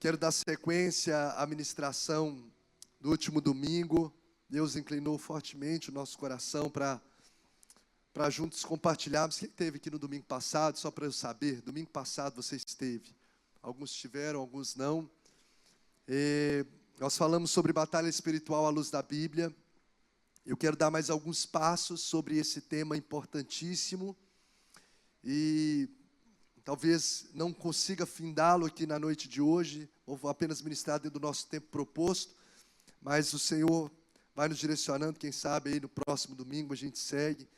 Quero dar sequência à ministração do último domingo. Deus inclinou fortemente o nosso coração para juntos compartilharmos. Quem esteve aqui no domingo passado, só para eu saber, domingo passado você esteve. Alguns estiveram, alguns não. Nós falamos sobre batalha espiritual à luz da Bíblia. Eu quero dar mais alguns passos sobre esse tema importantíssimo. E talvez não consiga findá-lo aqui na noite de hoje, ou vou apenas ministrar dentro do nosso tempo proposto, mas o Senhor vai nos direcionando, quem sabe aí no próximo domingo a gente segue.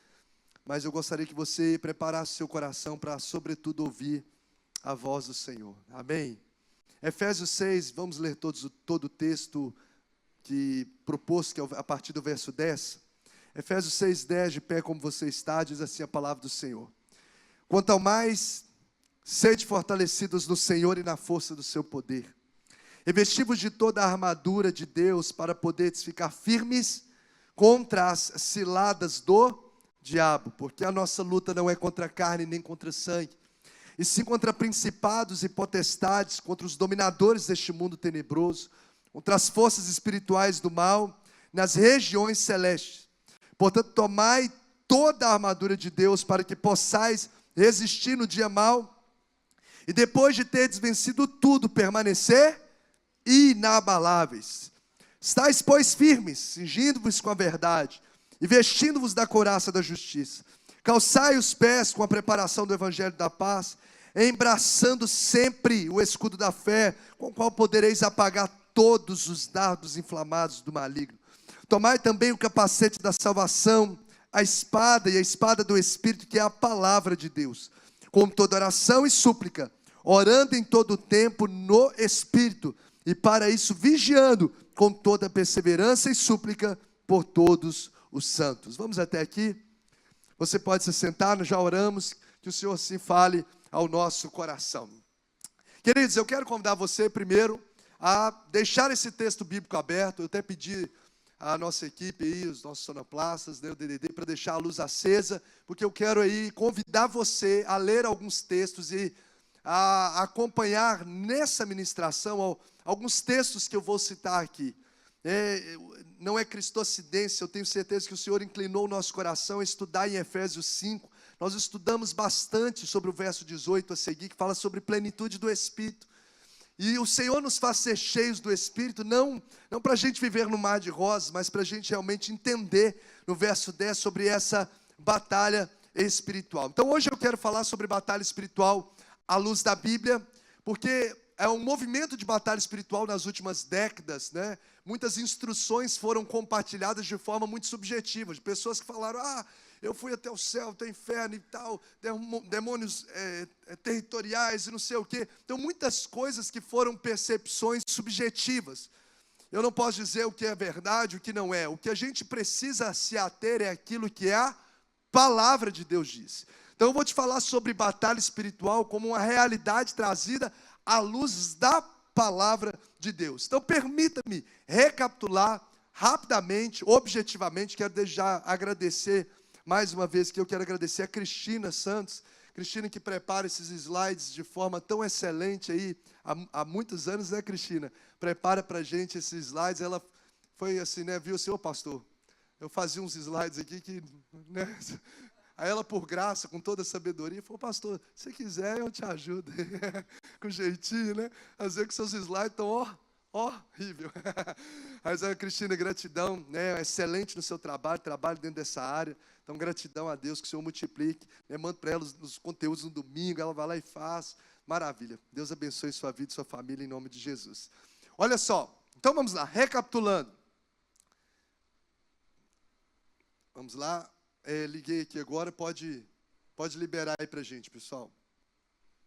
Mas eu gostaria que você preparasse o seu coração para, sobretudo, ouvir a voz do Senhor. Amém? Efésios 6, vamos ler todo o texto que proposto, que é a partir do verso 10. Efésios 6, 10, de pé como você está, diz assim a palavra do Senhor. Quanto ao mais, sede fortalecidos no Senhor e na força do seu poder. Revesti-vos de toda a armadura de Deus para poderes ficar firmes contra as ciladas do diabo. Porque a nossa luta não é contra a carne nem contra sangue, e sim contra principados e potestades, contra os dominadores deste mundo tenebroso, contra as forças espirituais do mal nas regiões celestes. Portanto, tomai toda a armadura de Deus para que possais resistir no dia mau, e depois de teres vencido tudo, permanecer inabaláveis. Estais, pois, firmes, cingindo-vos com a verdade, e vestindo-vos da couraça da justiça. Calçai os pés com a preparação do evangelho da paz, embraçando sempre o escudo da fé, com o qual podereis apagar todos os dardos inflamados do maligno. Tomai também o capacete da salvação, a espada e a espada do Espírito, que é a palavra de Deus, com toda oração e súplica, orando em todo o tempo no Espírito, e para isso vigiando com toda perseverança e súplica por todos os santos. Vamos até aqui? Você pode se sentar, nós já oramos, que o Senhor assim fale ao nosso coração. Queridos, eu quero convidar você primeiro a deixar esse texto bíblico aberto. Eu até pedi a nossa equipe aí, os nossos sonoplastas, né, o DDD, para deixar a luz acesa, porque eu quero aí convidar você a ler alguns textos e a acompanhar nessa ministração alguns textos que eu vou citar aqui. Não é cristocidência, eu tenho certeza que o Senhor inclinou o nosso coração a estudar em Efésios 5. Nós estudamos bastante sobre o verso 18 a seguir, que fala sobre plenitude do Espírito. E o Senhor nos faz ser cheios do Espírito, não para a gente viver no mar de rosas, mas para a gente realmente entender no verso 10 sobre essa batalha espiritual. Então hoje eu quero falar sobre batalha espiritual à luz da Bíblia, porque é um movimento de batalha espiritual nas últimas décadas, né? Muitas instruções foram compartilhadas de forma muito subjetiva, de pessoas que falaram, eu fui até o céu, até o inferno e tal, demônios territoriais e não sei o quê. Então, muitas coisas que foram percepções subjetivas. Eu não posso dizer o que é verdade, o que não é. O que a gente precisa se ater é aquilo que a palavra de Deus diz. Então, eu vou te falar sobre batalha espiritual como uma realidade trazida à luz da palavra de Deus. Então, permita-me recapitular rapidamente, objetivamente. Quero desde já agradecer mais uma vez, que eu quero agradecer a Cristina Santos, Cristina que prepara esses slides de forma tão excelente aí, há muitos anos, né, Cristina? Prepara para a gente esses slides. Ela foi assim, né, viu assim, pastor, eu fazia uns slides aqui que, né, aí ela, por graça, com toda a sabedoria, falou, pastor, se quiser eu te ajudo, com jeitinho, né, fazer que seus slides estão, horrível. Mas, Cristina, gratidão, né, excelente no seu trabalho dentro dessa área. Então, gratidão a Deus, que o Senhor multiplique, né, manda para ela os conteúdos no domingo, ela vai lá e faz. Maravilha. Deus abençoe sua vida e sua família em nome de Jesus. Olha só, então vamos lá, recapitulando. Vamos lá, liguei aqui agora, pode liberar aí para a gente, pessoal.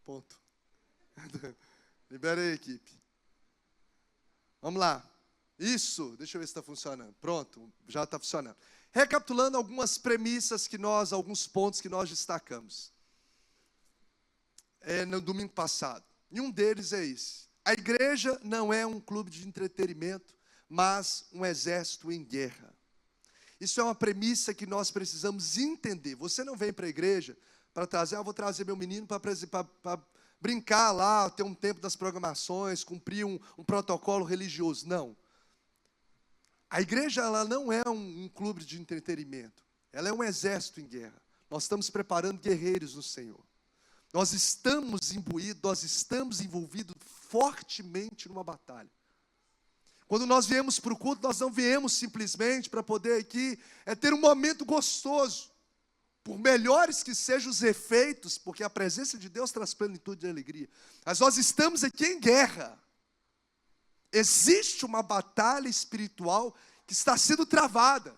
Ponto. Libera aí, equipe. Vamos lá. Isso, deixa eu ver se está funcionando. Pronto, já está funcionando. Recapitulando algumas premissas alguns pontos que nós destacamos no domingo passado. E um deles é esse. A igreja não é um clube de entretenimento, mas um exército em guerra. Isso é uma premissa que nós precisamos entender. Você não vem para a igreja para trazer, vou trazer meu menino para brincar lá, ter um tempo das programações, cumprir um protocolo religioso. Não. A igreja, ela não é um clube de entretenimento. Ela é um exército em guerra. Nós estamos preparando guerreiros no Senhor. Nós estamos imbuídos, nós estamos envolvidos fortemente numa batalha. Quando nós viemos para o culto, nós não viemos simplesmente para poder aqui ter um momento gostoso. Por melhores que sejam os efeitos, porque a presença de Deus traz plenitude de alegria. Mas nós estamos aqui em guerra. Existe uma batalha espiritual que está sendo travada.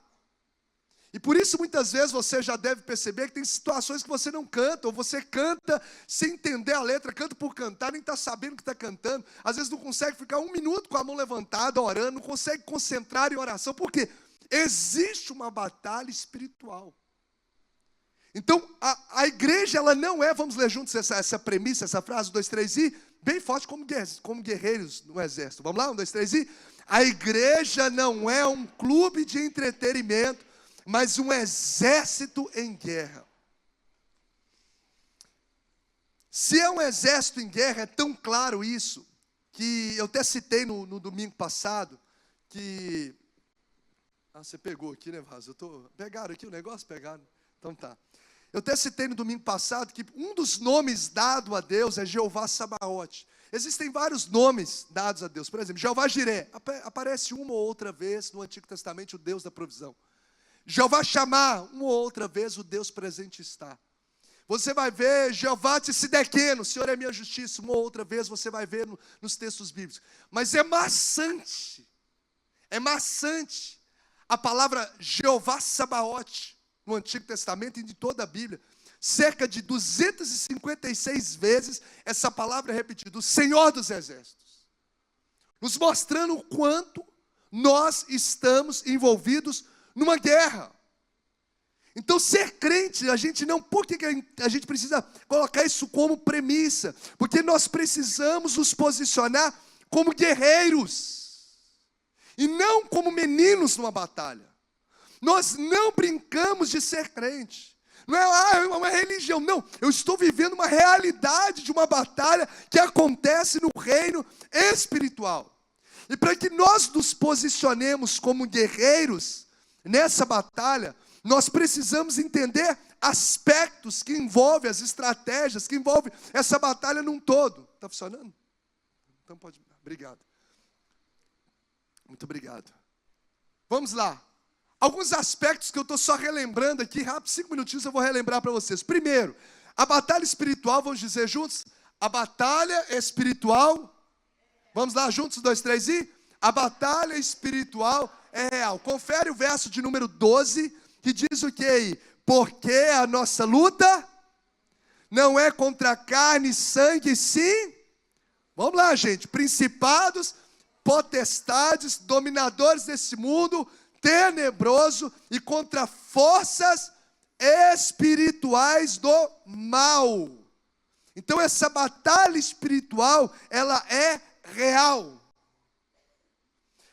E por isso muitas vezes você já deve perceber que tem situações que você não canta, ou você canta sem entender a letra, canta por cantar, nem está sabendo o que está cantando. Às vezes não consegue ficar 1 minuto com a mão levantada, orando, não consegue concentrar em oração. Por quê? Existe uma batalha espiritual. Então, a igreja, ela não é, vamos ler juntos essa premissa, essa frase, 1, 2, 3 e, bem forte como guerreiros no exército. Vamos lá, 1, 2, 3 e. A igreja não é um clube de entretenimento, mas um exército em guerra. Se é um exército em guerra, é tão claro isso, que eu até citei no domingo passado, que... você pegou aqui, né, Vaz? Pegaram aqui o negócio? Pegaram? Então tá. Eu até citei no domingo passado que um dos nomes dados a Deus é Jeová Sabaote. Existem vários nomes dados a Deus. Por exemplo, Jeová Jiré. Aparece uma ou outra vez no Antigo Testamento o Deus da provisão. Jeová Chamar, uma ou outra vez o Deus presente está. Você vai ver Jeová Tsidequeno, o Senhor é minha justiça, uma ou outra vez você vai ver nos textos bíblicos. Mas é maçante a palavra Jeová Sabaote no Antigo Testamento e de toda a Bíblia. Cerca de 256 vezes essa palavra é repetida, o Senhor dos Exércitos. Nos mostrando o quanto nós estamos envolvidos numa guerra. Então, ser crente, por que a gente precisa colocar isso como premissa? Porque nós precisamos nos posicionar como guerreiros, e não como meninos numa batalha. Nós não brincamos de ser crente. Não é uma religião, não. Eu estou vivendo uma realidade de uma batalha que acontece no reino espiritual. E para que nós nos posicionemos como guerreiros nessa batalha, nós precisamos entender aspectos que envolvem as estratégias, que envolvem essa batalha num todo. Está funcionando? Então pode. Obrigado. Muito obrigado. Vamos lá. Alguns aspectos que eu estou só relembrando aqui, rápido, 5 minutinhos eu vou relembrar para vocês. Primeiro, a batalha espiritual, vamos dizer juntos? A batalha espiritual, vamos lá juntos, 1, 2, 3 e... A batalha espiritual é real. Confere o verso de número 12, que diz o que aí? Porque a nossa luta não é contra carne e sangue, sim. Vamos lá, gente. Principados, potestades, dominadores desse mundo tenebroso e contra forças espirituais do mal. Então essa batalha espiritual, ela é real.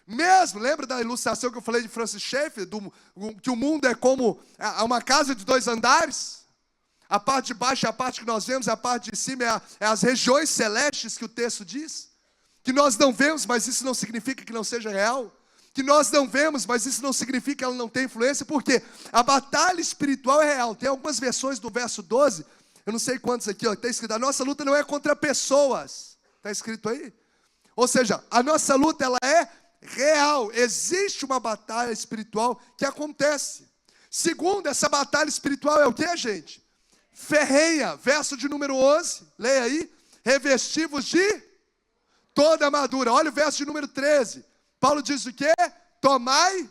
Mesmo, lembra da ilustração que eu falei de Francis Schaeffer, que o mundo é como uma casa de 2 andares? A parte de baixo é a parte que nós vemos, a parte de cima é as regiões celestes que o texto diz. Que nós não vemos, mas isso não significa que não seja real. Que nós não vemos, mas isso não significa que ela não tem influência, porque a batalha espiritual é real. Tem algumas versões do verso 12, eu não sei quantos aqui, está escrito, a nossa luta não é contra pessoas. Está escrito aí? Ou seja, a nossa luta ela é real. Existe uma batalha espiritual que acontece. Segundo, essa batalha espiritual é o que, gente? Ferrenha, verso de número 11, leia aí. Revestivos de toda a armadura. Olha o verso de número 13. Paulo diz o quê? Tomai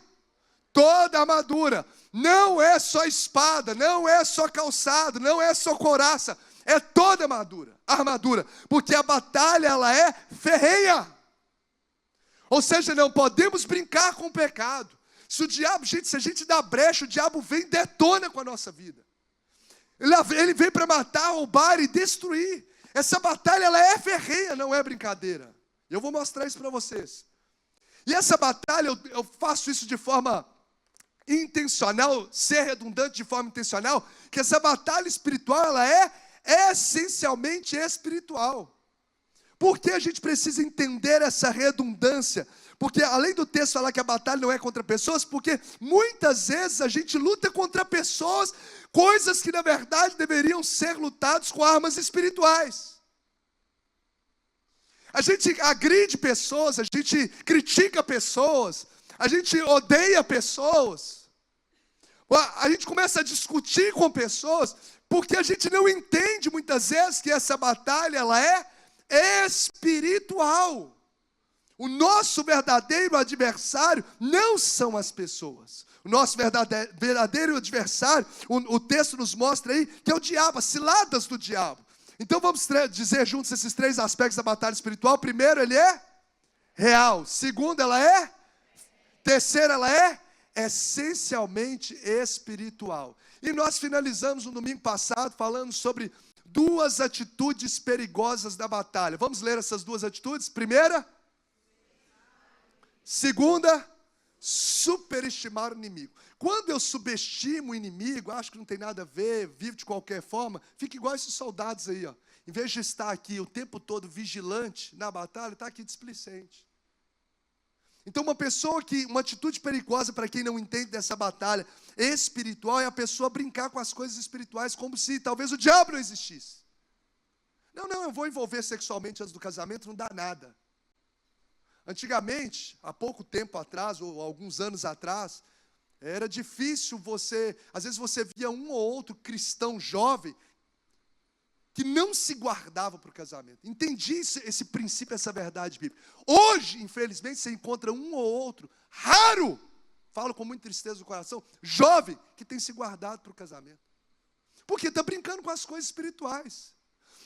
toda a armadura. Não é só espada, não é só calçado, não é só couraça. É toda a armadura. Porque a batalha, ela é ferrenha. Ou seja, não podemos brincar com o pecado. Se o diabo, gente, se a gente dá brecha, o diabo vem e detona com a nossa vida. Ele vem para matar, roubar e destruir. Essa batalha, ela é ferrenha, não é brincadeira. Eu vou mostrar isso para vocês. E essa batalha, eu faço isso de forma intencional, ser redundante de forma intencional, que essa batalha espiritual, ela é é essencialmente espiritual. Por que a gente precisa entender essa redundância? Porque além do texto falar que a batalha não é contra pessoas, porque muitas vezes a gente luta contra pessoas, coisas que na verdade deveriam ser lutadas com armas espirituais. A gente agride pessoas, a gente critica pessoas, a gente odeia pessoas, a gente começa a discutir com pessoas, porque a gente não entende muitas vezes que essa batalha ela é espiritual. O nosso verdadeiro adversário não são as pessoas. O nosso verdadeiro adversário, o texto nos mostra aí, que é o diabo, as ciladas do diabo. Então vamos dizer juntos esses três aspectos da batalha espiritual. Primeiro, ele é real. Segundo, ela é. Terceiro, ela é essencialmente espiritual. E nós finalizamos no domingo passado falando sobre duas atitudes perigosas da batalha. Vamos ler essas duas atitudes? Primeira. Segunda, superestimar o inimigo. Quando eu subestimo o inimigo, acho que não tem nada a ver, vivo de qualquer forma, fica igual esses soldados aí, ó. Em vez de estar aqui o tempo todo vigilante na batalha, está aqui displicente. Então uma atitude perigosa para quem não entende dessa batalha espiritual é a pessoa brincar com as coisas espirituais como se talvez o diabo não existisse. Não, eu vou envolver sexualmente antes do casamento, não dá nada. Antigamente, há pouco tempo atrás, ou alguns anos atrás, era difícil às vezes você via um ou outro cristão jovem que não se guardava para o casamento. Entendi esse princípio, essa verdade bíblica. Hoje, infelizmente, você encontra um ou outro, raro, falo com muita tristeza no coração, jovem, que tem se guardado para o casamento. Porque está brincando com as coisas espirituais.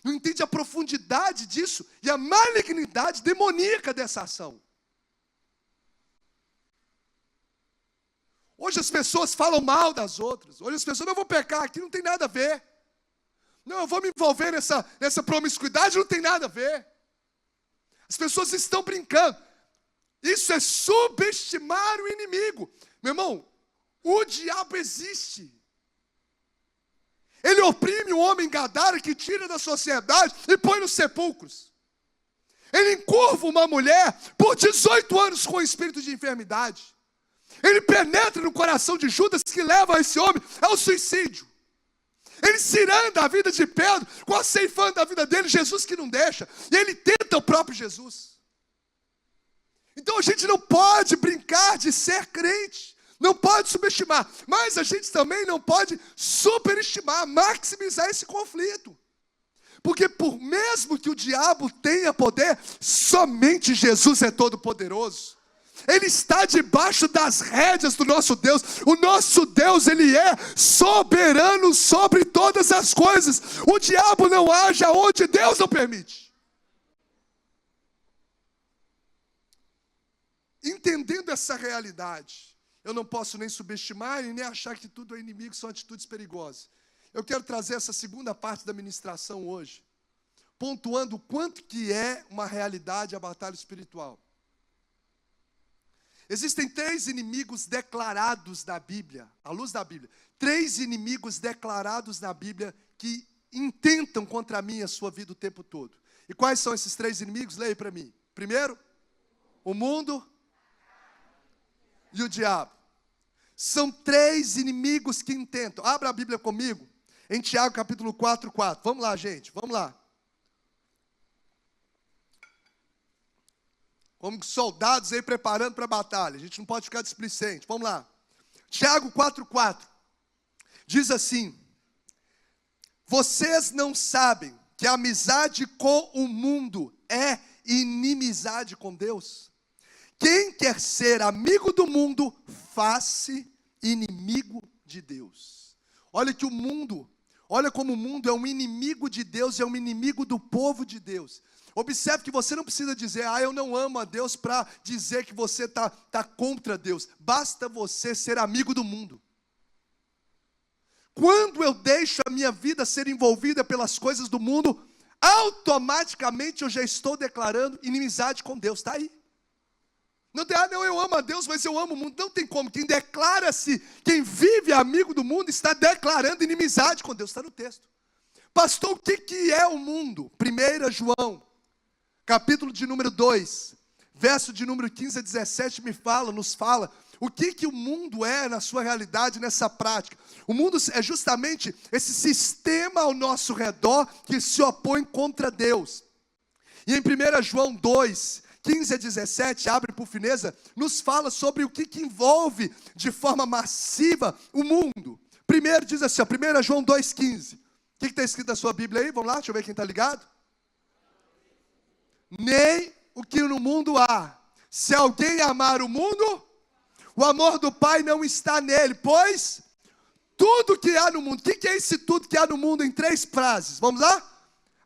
Não entende a profundidade disso e a malignidade demoníaca dessa ação. Hoje as pessoas falam mal das outras. Hoje as pessoas, não, eu vou pecar aqui, não tem nada a ver. Não, eu vou me envolver nessa promiscuidade, não tem nada a ver. As pessoas estão brincando. Isso é subestimar o inimigo. Meu irmão, o diabo existe. Ele oprime o homem Gadara que tira da sociedade e põe nos sepulcros. Ele encurva uma mulher por 18 anos com espírito de enfermidade. Ele penetra no coração de Judas que leva esse homem ao suicídio. Ele ciranda a vida de Pedro, quase ceifando a vida dele, Jesus que não deixa. E ele tenta o próprio Jesus. Então a gente não pode brincar de ser crente. Não pode subestimar, mas a gente também não pode superestimar, maximizar esse conflito. Porque por mesmo que o diabo tenha poder, somente Jesus é todo poderoso. Ele está debaixo das rédeas do nosso Deus. O nosso Deus, Ele é soberano sobre todas as coisas. O diabo não age aonde Deus não permite. Entendendo essa realidade, eu não posso nem subestimar e nem achar que tudo é inimigo, são atitudes perigosas. Eu quero trazer essa segunda parte da ministração hoje, pontuando o quanto que é uma realidade a batalha espiritual. Existem 3 inimigos declarados na Bíblia, à luz da Bíblia. 3 inimigos declarados na Bíblia que intentam contra mim e a sua vida o tempo todo. E quais são esses 3 inimigos? Leia para mim. Primeiro, o mundo e o diabo. São 3 inimigos que intentam. Abra a Bíblia comigo, em Tiago capítulo 4:4. Vamos lá, gente, vamos lá. Como soldados aí preparando para a batalha. A gente não pode ficar displicente. Vamos lá. Tiago 4:4. Diz assim: vocês não sabem que a amizade com o mundo é inimizade com Deus? Quem quer ser amigo do mundo, faz-se inimigo de Deus. Olha que olha como o mundo é um inimigo de Deus, é um inimigo do povo de Deus. Observe que você não precisa dizer, eu não amo a Deus, para dizer que você está contra Deus. Basta você ser amigo do mundo. Quando eu deixo a minha vida ser envolvida pelas coisas do mundo, automaticamente eu já estou declarando inimizade com Deus. Está aí. Não tem, não, eu amo a Deus, mas eu amo o mundo. Não tem como. Quem declara-se, quem vive amigo do mundo, está declarando inimizade com Deus. Está no texto. Pastor, o que é o mundo? 1 João, capítulo de número 2, verso de número 15 a 17, nos fala o que o mundo é na sua realidade, nessa prática. O mundo é justamente esse sistema ao nosso redor que se opõe contra Deus. E em 1 João 2, 15 a 17, abre por fineza, nos fala sobre o que envolve de forma massiva o mundo. Primeiro diz assim, 1 João 2,15. O que está escrito na sua Bíblia aí? Vamos lá, deixa eu ver quem está ligado. Nem o que no mundo há. Se alguém amar o mundo, o amor do Pai não está nele, pois tudo que há no mundo. O que é esse tudo que há no mundo em 3 frases? Vamos lá?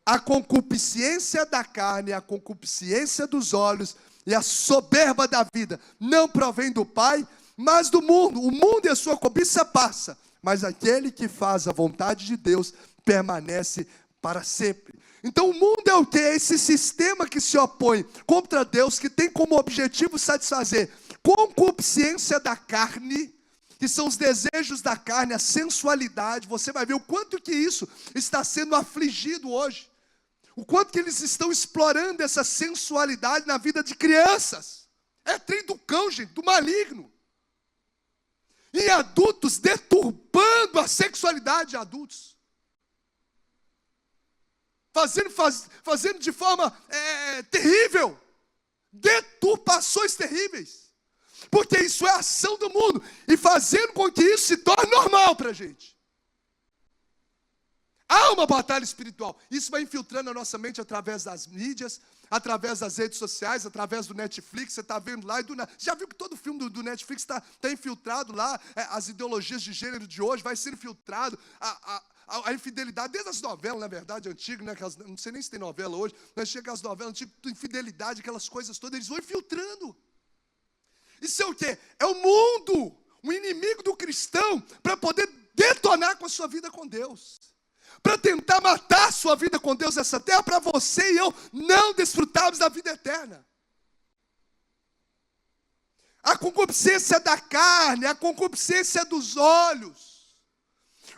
A concupiscência da carne, a concupiscência dos olhos e a soberba da vida não provém do Pai, mas do mundo. O mundo e a sua cobiça passa, mas aquele que faz a vontade de Deus permanece para sempre. Então o mundo é o que? É esse sistema que se opõe contra Deus, que tem como objetivo satisfazer concupiscência da carne, que são os desejos da carne, a sensualidade. Você vai ver o quanto que isso está sendo afligido hoje. O quanto que eles estão explorando essa sensualidade na vida de crianças. É trem do cão, gente, do maligno. E adultos deturpando a sexualidade de adultos. Fazendo de forma terrível. Deturpações terríveis. Porque isso é a ação do mundo. E fazendo com que isso se torne normal para a gente. Há uma batalha espiritual. Isso vai infiltrando a nossa mente através das mídias, através das redes sociais, através do Netflix. Você está vendo lá. Já viu que todo filme do Netflix está infiltrado lá? As ideologias de gênero de hoje vai ser infiltrado. A infidelidade, desde as novelas, na verdade, antigas, né, não sei nem se tem novela hoje, mas chega as novelas antigas, infidelidade, aquelas coisas todas, eles vão infiltrando. Isso é o quê? É o mundo, o inimigo do cristão, para poder detonar com a sua vida com Deus. Para tentar matar a sua vida com Deus nessa terra, para você e eu não desfrutarmos da vida eterna. A concupiscência da carne, a concupiscência dos olhos,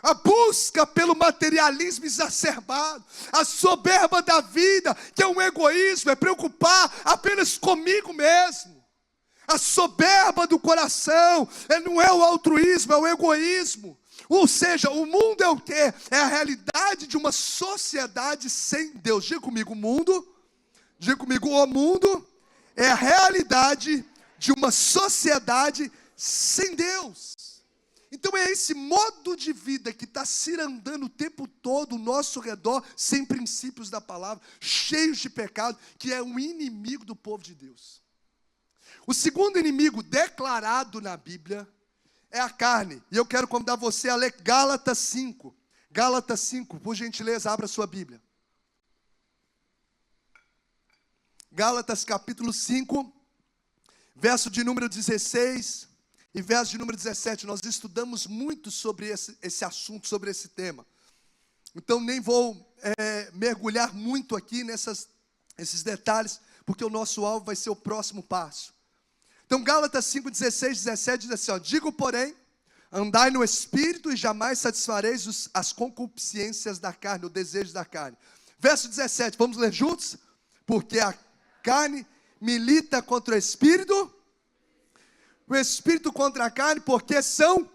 a busca pelo materialismo exacerbado, a soberba da vida, que é um egoísmo, é preocupar apenas comigo mesmo. A soberba do coração, não é o altruísmo, é o egoísmo. Ou seja, o mundo é o quê? É a realidade de uma sociedade sem Deus. Diga comigo, o mundo. Diga comigo, o mundo é a realidade de uma sociedade sem Deus. Então é esse modo de vida que está cirandando o tempo todo ao nosso redor, sem princípios da palavra, cheios de pecado, que é o inimigo do povo de Deus. O segundo inimigo declarado na Bíblia é a carne. E eu quero convidar você a ler Gálatas 5. Gálatas 5, por gentileza, abra sua Bíblia. Gálatas capítulo 5, verso de número 16 e verso de número 17. Nós estudamos muito sobre esse assunto, sobre esse tema. Então nem vou mergulhar muito aqui nesses detalhes, porque o nosso alvo vai ser o próximo passo. Então, Gálatas 5, 16, 17 diz assim, digo, porém, andai no Espírito e jamais satisfareis as concupiscências da carne, o desejo da carne. Verso 17, vamos ler juntos? Porque a carne milita contra o Espírito contra a carne, porque são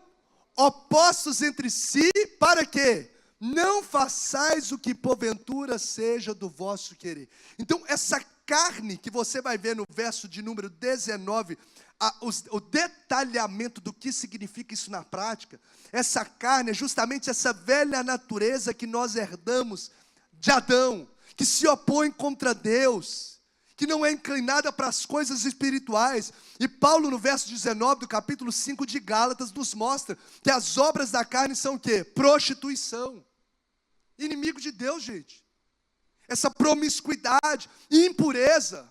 opostos entre si, para quê? Não façais o que porventura seja do vosso querer. Então, essa carne que você vai ver no verso de número 19, o detalhamento do que significa isso na prática, essa carne é justamente essa velha natureza que nós herdamos de Adão, que se opõe contra Deus, que não é inclinada para as coisas espirituais. E Paulo, no verso 19 do capítulo 5 de Gálatas, nos mostra que as obras da carne são o quê? Prostituição. Inimigo de Deus, gente. Essa promiscuidade, impureza,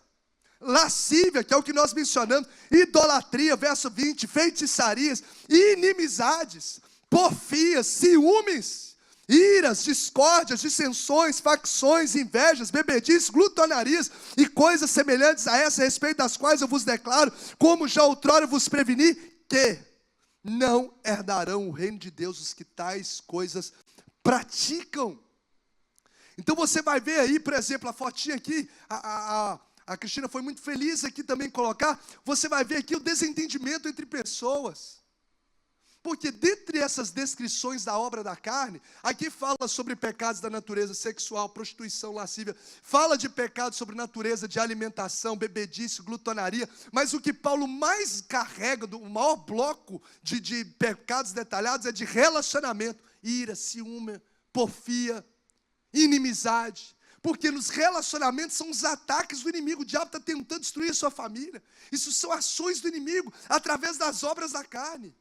lascívia, que é o que nós mencionamos, idolatria, verso 20, feitiçarias, inimizades, porfias, ciúmes, iras, discórdias, dissensões, facções, invejas, bebedices, glutonarias e coisas semelhantes a essa, a respeito das quais eu vos declaro, como já outrora vos preveni, que não herdarão o reino de Deus os que tais coisas praticam. Então você vai ver aí, por exemplo, a fotinha aqui, a Cristina foi muito feliz aqui também em colocar, você vai ver aqui o desentendimento entre pessoas. Porque dentre essas descrições da obra da carne, aqui fala sobre pecados da natureza sexual, prostituição, lascívia, fala de pecados sobre natureza de alimentação, bebedice, glutonaria, mas o que Paulo mais carrega, o maior bloco de pecados detalhados é de relacionamento, ira, ciúme, porfia, inimizade. Porque nos relacionamentos são os ataques do inimigo, o diabo está tentando destruir a sua família. Isso são ações do inimigo, através das obras da carne,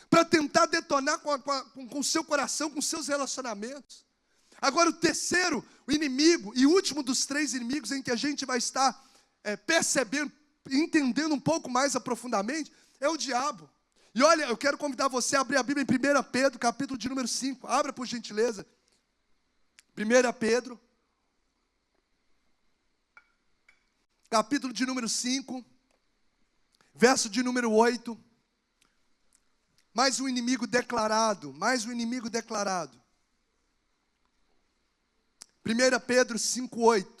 para tentar detonar com o seu coração, com seus relacionamentos. Agora o terceiro, o inimigo, e último dos três inimigos em que a gente vai estar percebendo, entendendo um pouco mais aprofundadamente, é o diabo. E olha, eu quero convidar você a abrir a Bíblia em 1 Pedro, capítulo de número 5. Abra por gentileza. 1 Pedro, capítulo de número 5, verso de número 8. Mais um inimigo declarado, mais um inimigo declarado. 1 Pedro 5,8. O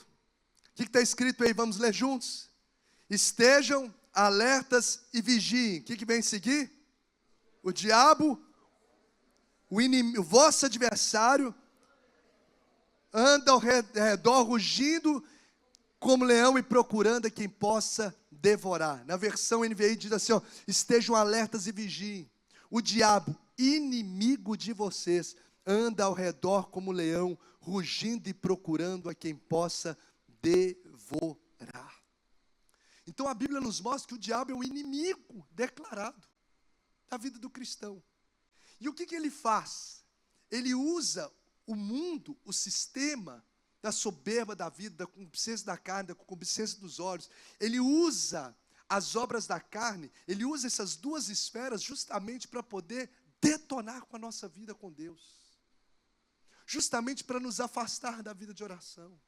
que está escrito aí? Vamos ler juntos? Estejam alertas e vigiem. O que vem seguir? O diabo, o vosso adversário, anda ao redor rugindo como leão e procurando a quem possa devorar. Na versão NVI diz assim, ó, estejam alertas e vigiem. O diabo, inimigo de vocês, anda ao redor como leão, rugindo e procurando a quem possa devorar. Então a Bíblia nos mostra que o diabo é o inimigo declarado da vida do cristão. E o que ele faz? Ele usa o mundo, o sistema da soberba da vida, da concupiscência da carne, da concupiscência dos olhos. Ele usa as obras da carne, ele usa essas duas esferas justamente para poder detonar com a nossa vida com Deus. Justamente para nos afastar da vida de oração.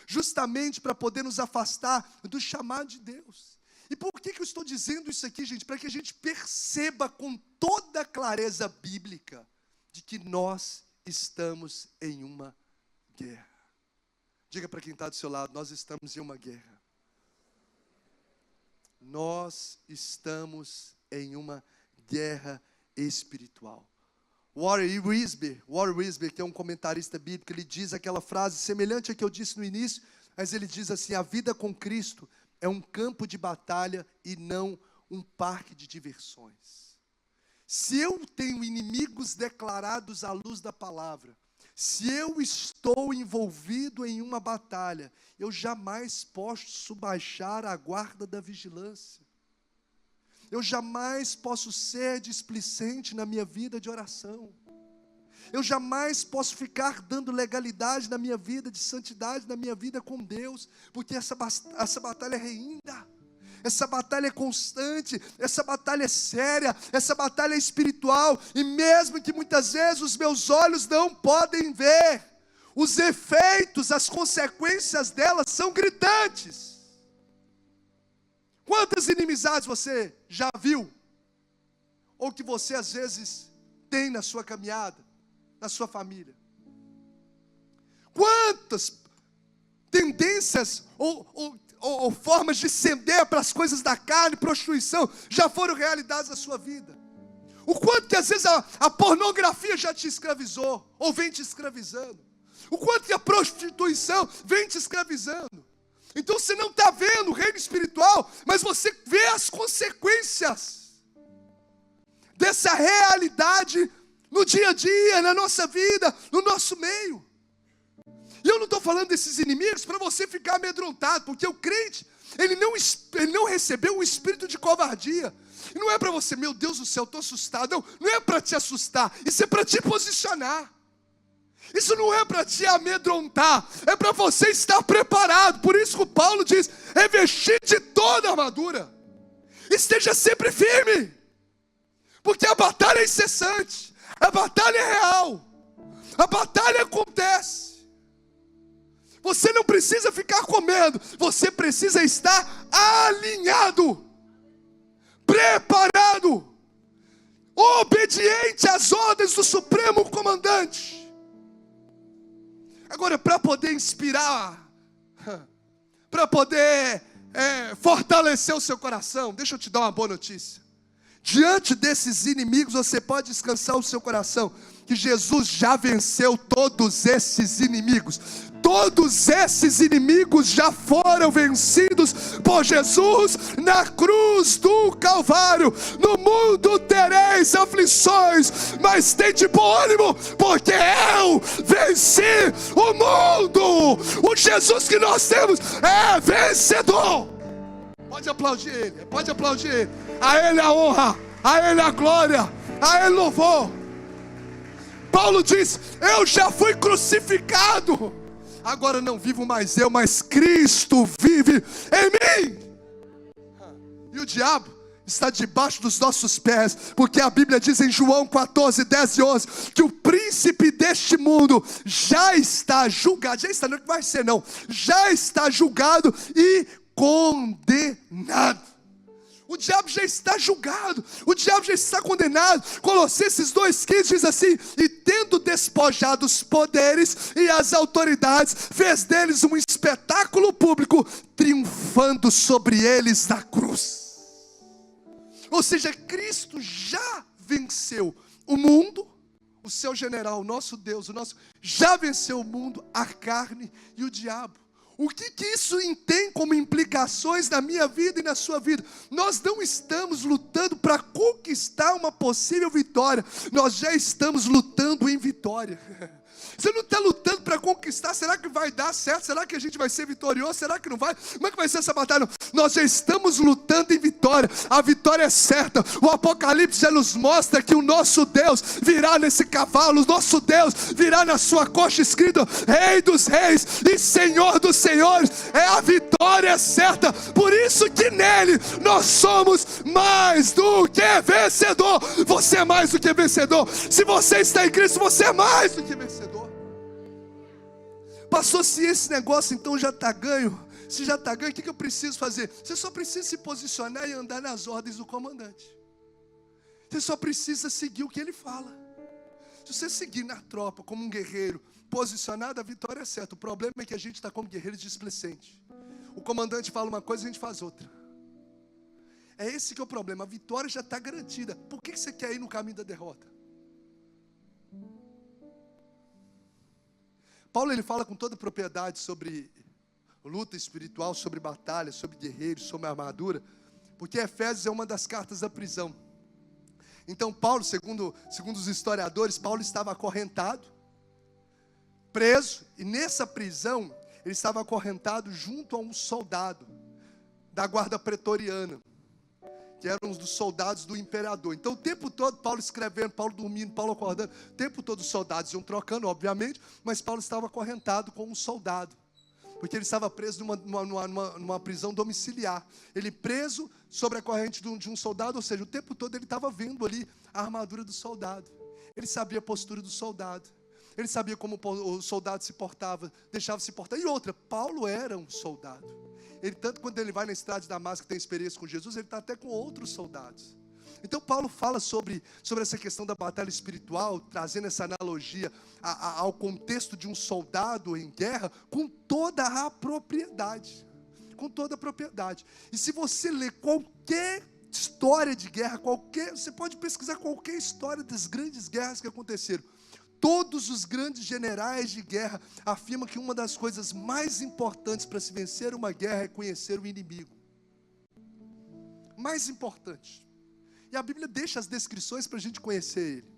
Justamente para poder nos afastar do chamado de Deus. E por que eu estou dizendo isso aqui, gente? Para que a gente perceba com toda a clareza bíblica de que nós estamos em uma guerra. Diga para quem está do seu lado, nós estamos em uma guerra. Nós estamos em uma guerra espiritual. Warren Wiersbe, que é um comentarista bíblico, ele diz aquela frase semelhante à que eu disse no início, mas ele diz assim, a vida com Cristo é um campo de batalha e não um parque de diversões. Se eu tenho inimigos declarados à luz da palavra, se eu estou envolvido em uma batalha, eu jamais posso subaixar a guarda da vigilância. Eu jamais posso ser displicente na minha vida de oração. Eu jamais posso ficar dando legalidade na minha vida, de santidade na minha vida com Deus, porque essa batalha é reinda. Essa batalha é constante, essa batalha é séria, essa batalha é espiritual, e mesmo que muitas vezes os meus olhos não podem ver, os efeitos, as consequências dela são gritantes. Quantas inimizades você já viu? Ou que você às vezes tem na sua caminhada, na sua família? Quantas tendências ou formas de ceder para as coisas da carne, prostituição, já foram realidades na sua vida? O quanto que às vezes a pornografia já te escravizou, ou vem te escravizando? O quanto que a prostituição vem te escravizando? Então você não está vendo o reino espiritual, mas você vê as consequências dessa realidade no dia a dia, na nossa vida, no nosso meio. E eu não estou falando desses inimigos para você ficar amedrontado, porque o crente, ele não recebeu um espírito de covardia. E não é para você, meu Deus do céu, estou assustado. Não é para te assustar, isso é para te posicionar. Isso não é para te amedrontar, é para você estar preparado. Por isso que o Paulo diz, revestir de toda a armadura. Esteja sempre firme, porque a batalha é incessante, a batalha é real, a batalha acontece. Você não precisa ficar com medo, você precisa estar alinhado, preparado, obediente às ordens do Supremo Comandante. Agora, para poder inspirar, para poder fortalecer o seu coração, deixa eu te dar uma boa notícia. Diante desses inimigos, você pode descansar o seu coração, que Jesus já venceu todos esses inimigos. Todos esses inimigos já foram vencidos por Jesus na cruz do Calvário. No mundo tereis aflições, mas tende bom ânimo, porque eu venci o mundo. O Jesus que nós temos é vencedor. Pode aplaudir Ele, pode aplaudir Ele. A Ele a honra, a Ele a glória, a Ele louvor. Paulo diz: eu já fui crucificado, agora não vivo mais eu, mas Cristo vive em mim. E o diabo está debaixo dos nossos pés, porque a Bíblia diz em João 14, 10 e 11, que o príncipe deste mundo já está julgado, já está, não vai ser não, já está julgado e condenado. O diabo já está julgado, o diabo já está condenado. Colossenses 2,15 diz assim: e tendo despojado os poderes e as autoridades, fez deles um espetáculo público, triunfando sobre eles na cruz. Ou seja, Cristo já venceu o mundo, o seu general, o nosso Deus, já venceu o mundo, a carne e o diabo. O que isso tem como implicações na minha vida e na sua vida? Nós não estamos lutando para conquistar uma possível vitória, nós já estamos lutando em vitória. Você não está lutando para conquistar, será que vai dar certo? Será que a gente vai ser vitorioso? Será que não vai? Como é que vai ser essa batalha? Nós já estamos lutando em vitória, a vitória é certa. O Apocalipse já nos mostra que o nosso Deus virá nesse cavalo, o nosso Deus virá na sua coxa escrito Rei dos Reis e Senhor dos Senhores. É a vitória certa, por isso que nele nós somos mais do que vencedor. Você é mais do que vencedor. Se você está em Cristo, você é mais do que vencedor. Pastor, se esse negócio então já está ganho, se já está ganho, o que eu preciso fazer? Você só precisa se posicionar e andar nas ordens do comandante. Você só precisa seguir o que ele fala. Se você seguir na tropa como um guerreiro posicionado, a vitória é certa. O problema é que a gente está como guerreiro displicente. O comandante fala uma coisa e a gente faz outra. É esse que é o problema. A vitória já está garantida. Por que você quer ir no caminho da derrota? Paulo ele fala com toda propriedade sobre luta espiritual, sobre batalha, sobre guerreiros, sobre armadura, porque Efésios é uma das cartas da prisão. Então Paulo, segundo os historiadores, Paulo estava acorrentado, preso, e nessa prisão ele estava acorrentado junto a um soldado da guarda pretoriana, que eram um dos soldados do imperador. Então o tempo todo Paulo escrevendo, Paulo dormindo, Paulo acordando, o tempo todo os soldados iam trocando, obviamente, mas Paulo estava acorrentado com um soldado, porque ele estava preso numa prisão domiciliar. Ele preso sobre a corrente de um soldado, ou seja, o tempo todo ele estava vendo ali a armadura do soldado. Ele sabia a postura do soldado, ele sabia como o soldado se portava, deixava se portar. E outra, Paulo era um soldado. Ele, tanto quando ele vai na estrada de Damasco, tem experiência com Jesus, ele está até com outros soldados. Então Paulo fala sobre essa questão da batalha espiritual, trazendo essa analogia ao contexto de um soldado em guerra, com toda a propriedade. Com toda a propriedade. E se você ler qualquer história de guerra, você pode pesquisar qualquer história das grandes guerras que aconteceram. Todos os grandes generais de guerra afirmam que uma das coisas mais importantes para se vencer uma guerra é conhecer o inimigo. Mais importante. E a Bíblia deixa as descrições para a gente conhecer ele.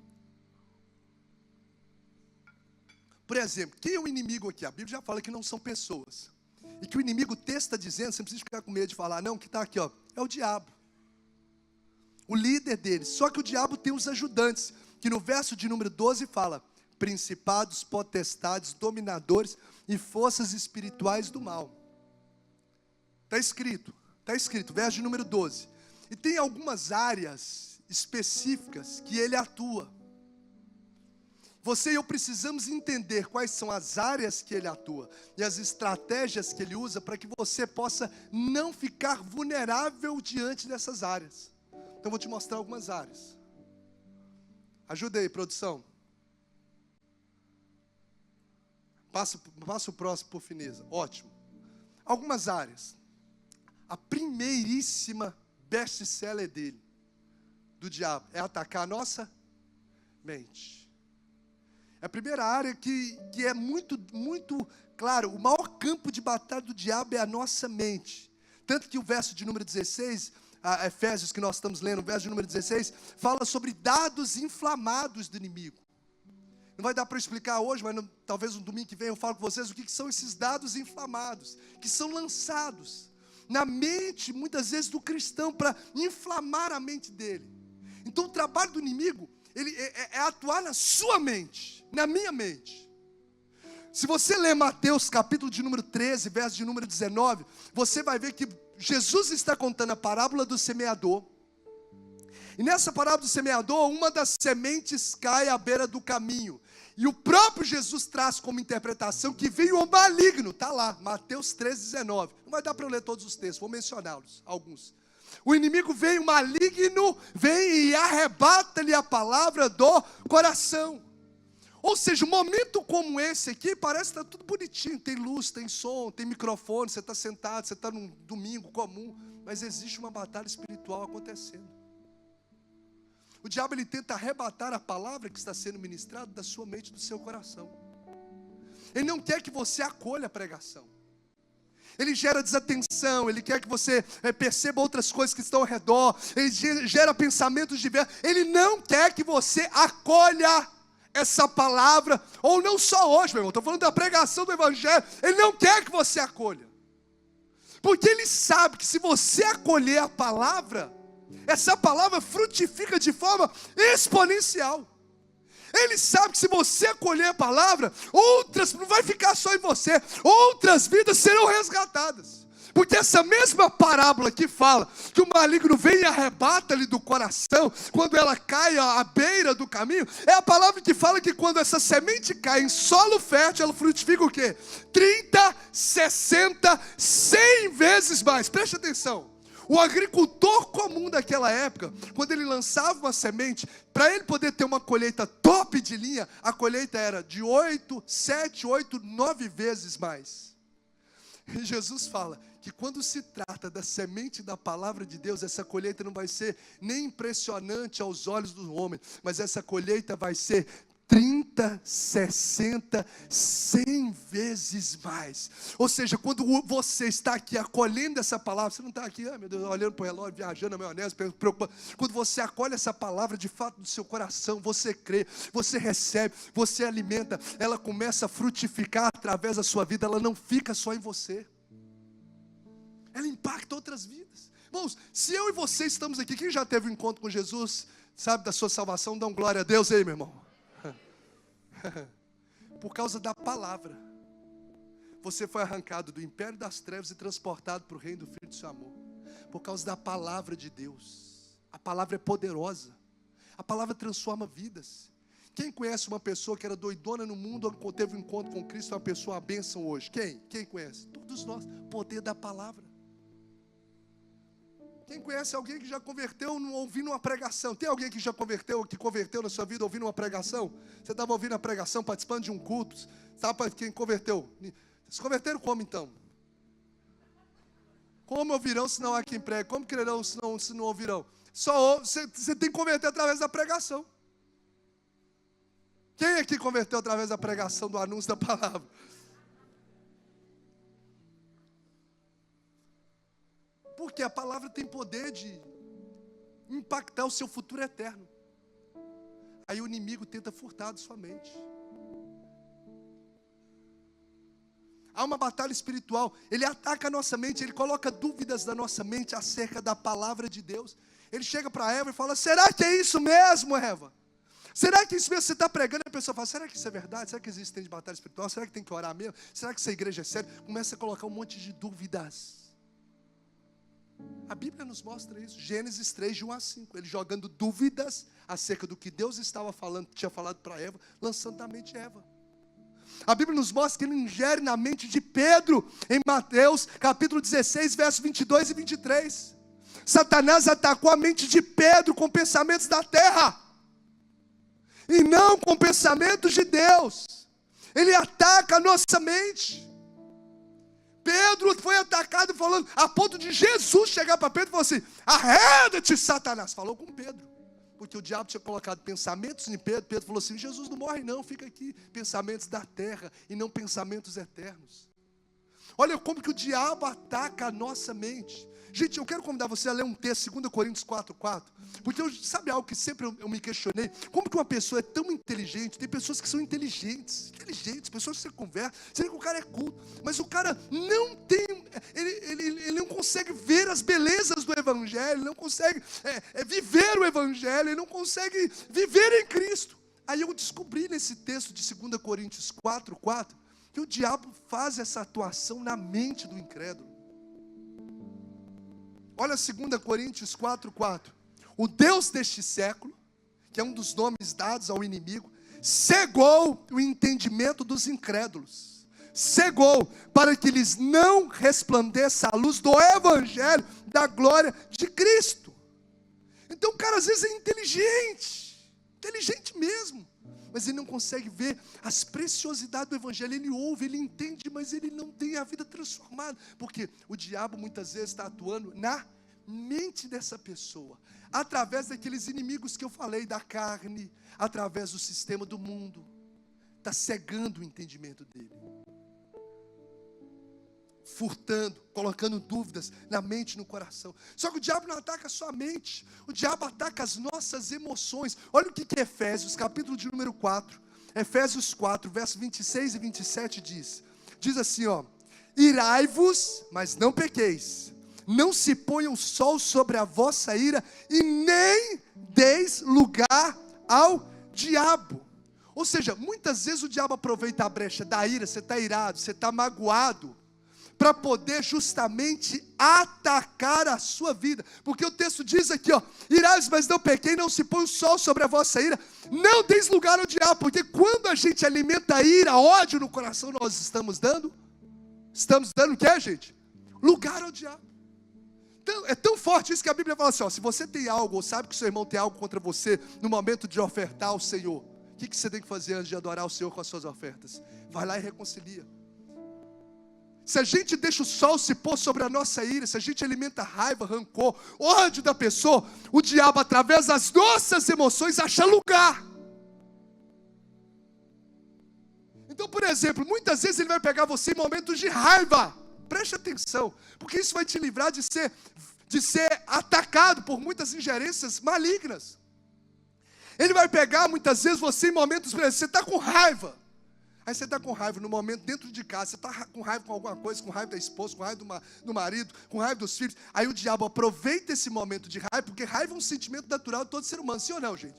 Por exemplo, quem é o inimigo aqui? A Bíblia já fala que não são pessoas. E que o inimigo, o texto está dizendo, você não precisa ficar com medo de falar, não, que está aqui, ó, é o diabo. O líder deles. Só que o diabo tem os ajudantes, que no verso de número 12 fala: principados, potestades, dominadores e forças espirituais do mal. Está escrito, verso de número 12. E tem algumas áreas específicas que ele atua. Você e eu precisamos entender quais são as áreas que ele atua e as estratégias que ele usa para que você possa não ficar vulnerável diante dessas áreas. Então eu vou te mostrar algumas áreas. Ajuda aí, produção. Passa o próximo, por fineza. Ótimo. Algumas áreas. A primeiríssima best-seller dele, do diabo, é atacar a nossa mente. É a primeira área que é muito, muito claro. O maior campo de batalha do diabo é a nossa mente. Tanto que o verso de número 16, Efésios, que nós estamos lendo, o verso de número 16, fala sobre dados inflamados do inimigo. Não vai dar para eu explicar hoje, mas talvez no domingo que vem eu falo com vocês o que são esses dados inflamados, que são lançados na mente, muitas vezes, do cristão, para inflamar a mente dele. Então o trabalho do inimigo, ele é atuar na sua mente, na minha mente. Se você ler Mateus capítulo de número 13, verso de número 19, você vai ver que Jesus está contando a parábola do semeador. E nessa parábola do semeador, uma das sementes cai à beira do caminho. E o próprio Jesus traz como interpretação que veio o maligno. Está lá, Mateus 13, 19. Não vai dar para eu ler todos os textos, vou mencioná-los, alguns. O inimigo vem, o maligno vem e arrebata-lhe a palavra do coração. Ou seja, um momento como esse aqui, parece que está tudo bonitinho. Tem luz, tem som, tem microfone, você está sentado, você está num domingo comum. Mas existe uma batalha espiritual acontecendo. O diabo, ele tenta arrebatar a palavra que está sendo ministrada da sua mente, do seu coração. Ele não quer que você acolha a pregação. Ele gera desatenção, ele quer que você perceba outras coisas que estão ao redor. Ele gera pensamentos diversos. Ele não quer que você acolha essa palavra. Ou não só hoje, meu irmão, estou falando da pregação do evangelho. Ele não quer que você acolha. Porque ele sabe que se você acolher a palavra, essa palavra frutifica de forma exponencial. Ele sabe que se você acolher a palavra, não vai ficar só em você, outras vidas serão resgatadas. Porque essa mesma parábola que fala que o maligno vem e arrebata-lhe do coração, quando ela cai à beira do caminho, é a palavra que fala que quando essa semente cai em solo fértil, ela frutifica o quê? 30, 60, 100 vezes mais. Preste atenção. O agricultor comum daquela época, quando ele lançava uma semente, para ele poder ter uma colheita top de linha, a colheita era de 7, 8, 9 vezes mais. E Jesus fala que quando se trata da semente da palavra de Deus, essa colheita não vai ser nem impressionante aos olhos do homem, mas essa colheita vai ser 30, 60, 100 vezes mais. Ou seja, quando você está aqui acolhendo essa palavra, você não está aqui, meu Deus, olhando para o relógio, viajando na maionese, preocupado. Quando você acolhe essa palavra de fato do seu coração, você crê, você recebe, você alimenta, ela começa a frutificar através da sua vida, ela não fica só em você. Ela impacta outras vidas. Irmãos, se eu e você estamos aqui, quem já teve um encontro com Jesus, sabe da sua salvação, dá glória a Deus aí, meu irmão. Por causa da palavra, você foi arrancado do império das trevas e transportado para o reino do Filho do seu amor. Por causa da palavra de Deus. A palavra é poderosa. A palavra transforma vidas. Quem conhece uma pessoa que era doidona no mundo, teve um encontro com Cristo, é uma pessoa, uma bênção hoje? Quem conhece? Todos nós. Poder da palavra. Quem conhece alguém que já converteu ouvindo uma pregação? Tem alguém que já converteu na sua vida ouvindo uma pregação? Você estava ouvindo a pregação, participando de um culto? Sabe quem converteu? Vocês converteram como então? Como ouvirão se não há quem pregue? Como crerão se não ouvirão? Você tem que converter através da pregação. Quem aqui converteu através da pregação, do anúncio da palavra? Porque a palavra tem poder de impactar o seu futuro eterno. Aí o inimigo tenta furtar da sua mente. Há uma batalha espiritual. Ele ataca a nossa mente, ele coloca dúvidas na nossa mente acerca da palavra de Deus. Ele chega para Eva e fala: será que é isso mesmo, Eva? Será que isso mesmo você está pregando? E a pessoa fala: será que isso é verdade? Será que existe tempo de batalha espiritual? Será que tem que orar mesmo? Será que essa igreja é séria? Começa a colocar um monte de dúvidas. A Bíblia nos mostra isso. Gênesis 3, de 1 a 5. Ele jogando dúvidas acerca do que Deus estava falando, tinha falado para Eva, lançando na mente de Eva. A Bíblia nos mostra que ele ingere na mente de Pedro, em Mateus capítulo 16, versos 22 e 23. Satanás atacou a mente de Pedro com pensamentos da terra, e não com pensamentos de Deus. Ele ataca a nossa mente. Pedro foi atacado falando, a ponto de Jesus chegar para Pedro e falar assim: arreda-te, Satanás. Falou com Pedro, porque o diabo tinha colocado pensamentos em Pedro. Pedro falou assim: Jesus não morre não, fica aqui. Pensamentos da terra e não pensamentos eternos. Olha como que o diabo ataca a nossa mente. Gente, eu quero convidar você a ler um texto, 2 Coríntios 4:4. Porque sabe algo que sempre eu me questionei? Como que uma pessoa é tão inteligente? Tem pessoas que são inteligentes, pessoas que você conversa, você vê que o cara é culto, mas o cara não tem, ele não consegue ver as belezas do Evangelho, ele não consegue viver o Evangelho, ele não consegue viver em Cristo. Aí eu descobri nesse texto de 2 Coríntios 4:4, que o diabo faz essa atuação na mente do incrédulo. Olha 2 Coríntios 4:4. O Deus deste século, que é um dos nomes dados ao inimigo, cegou o entendimento dos incrédulos. Cegou para que lhes não resplandeça a luz do Evangelho da glória de Cristo. Então o cara às vezes é inteligente mesmo, mas ele não consegue ver as preciosidades do Evangelho. Ele ouve, ele entende, mas ele não tem a vida transformada, porque o diabo muitas vezes está atuando na mente dessa pessoa, através daqueles inimigos que eu falei, da carne, através do sistema do mundo. Está cegando o entendimento dele, furtando, colocando dúvidas na mente e no coração. Só que o diabo não ataca só a mente, o diabo ataca as nossas emoções. Olha o que Efésios, capítulo de número 4, Efésios 4, versos 26 e 27 diz assim, ó: irai-vos, mas não pequeis, não se ponha o sol sobre a vossa ira, e nem deis lugar ao diabo. Ou seja, muitas vezes o diabo aproveita a brecha da ira, você está irado, você está magoado, para poder justamente atacar a sua vida. Porque o texto diz aqui, ó: irai-vos, mas não pequei, não se põe o sol sobre a vossa ira, não deis lugar ao diabo. Porque quando a gente alimenta a ira, ódio no coração, nós estamos dando o que, gente? Lugar ao diabo. Então, é tão forte isso que a Bíblia fala assim, ó: se você tem algo, ou sabe que seu irmão tem algo contra você, no momento de ofertar ao Senhor, o que você tem que fazer antes de adorar o Senhor com as suas ofertas? Vai lá e reconcilia. Se a gente deixa o sol se pôr sobre a nossa ira, se a gente alimenta raiva, rancor, ódio da pessoa, o diabo, através das nossas emoções, acha lugar. Então, por exemplo, muitas vezes ele vai pegar você em momentos de raiva. Preste atenção, porque isso vai te livrar de ser atacado por muitas ingerências malignas. Ele vai pegar muitas vezes você em momentos, você está com raiva. Aí você está com raiva no momento dentro de casa, você está com raiva com alguma coisa, com raiva da esposa, com raiva do marido, com raiva dos filhos. Aí o diabo aproveita esse momento de raiva, porque raiva é um sentimento natural de todo ser humano, sim ou não, gente?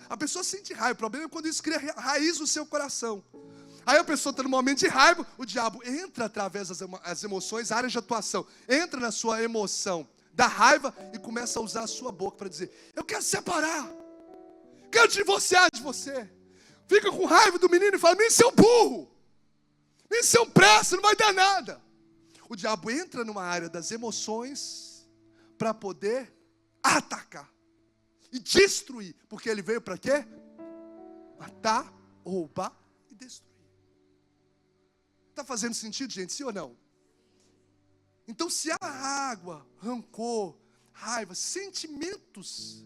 A pessoa sente raiva, o problema é quando isso cria raiz no seu coração. Aí a pessoa está no momento de raiva, o diabo entra através das emoções, áreas de atuação, entra na sua emoção da raiva e começa a usar a sua boca para dizer: eu quero separar, quero divorciar de você. Fica com raiva do menino e fala: menino, você é um burro, menino, você é um pressa, não vai dar nada. O diabo entra numa área das emoções para poder atacar e destruir, porque ele veio para quê? Matar, roubar e destruir. Está fazendo sentido, gente? Sim ou não? Então, se há água, rancor, raiva, sentimentos,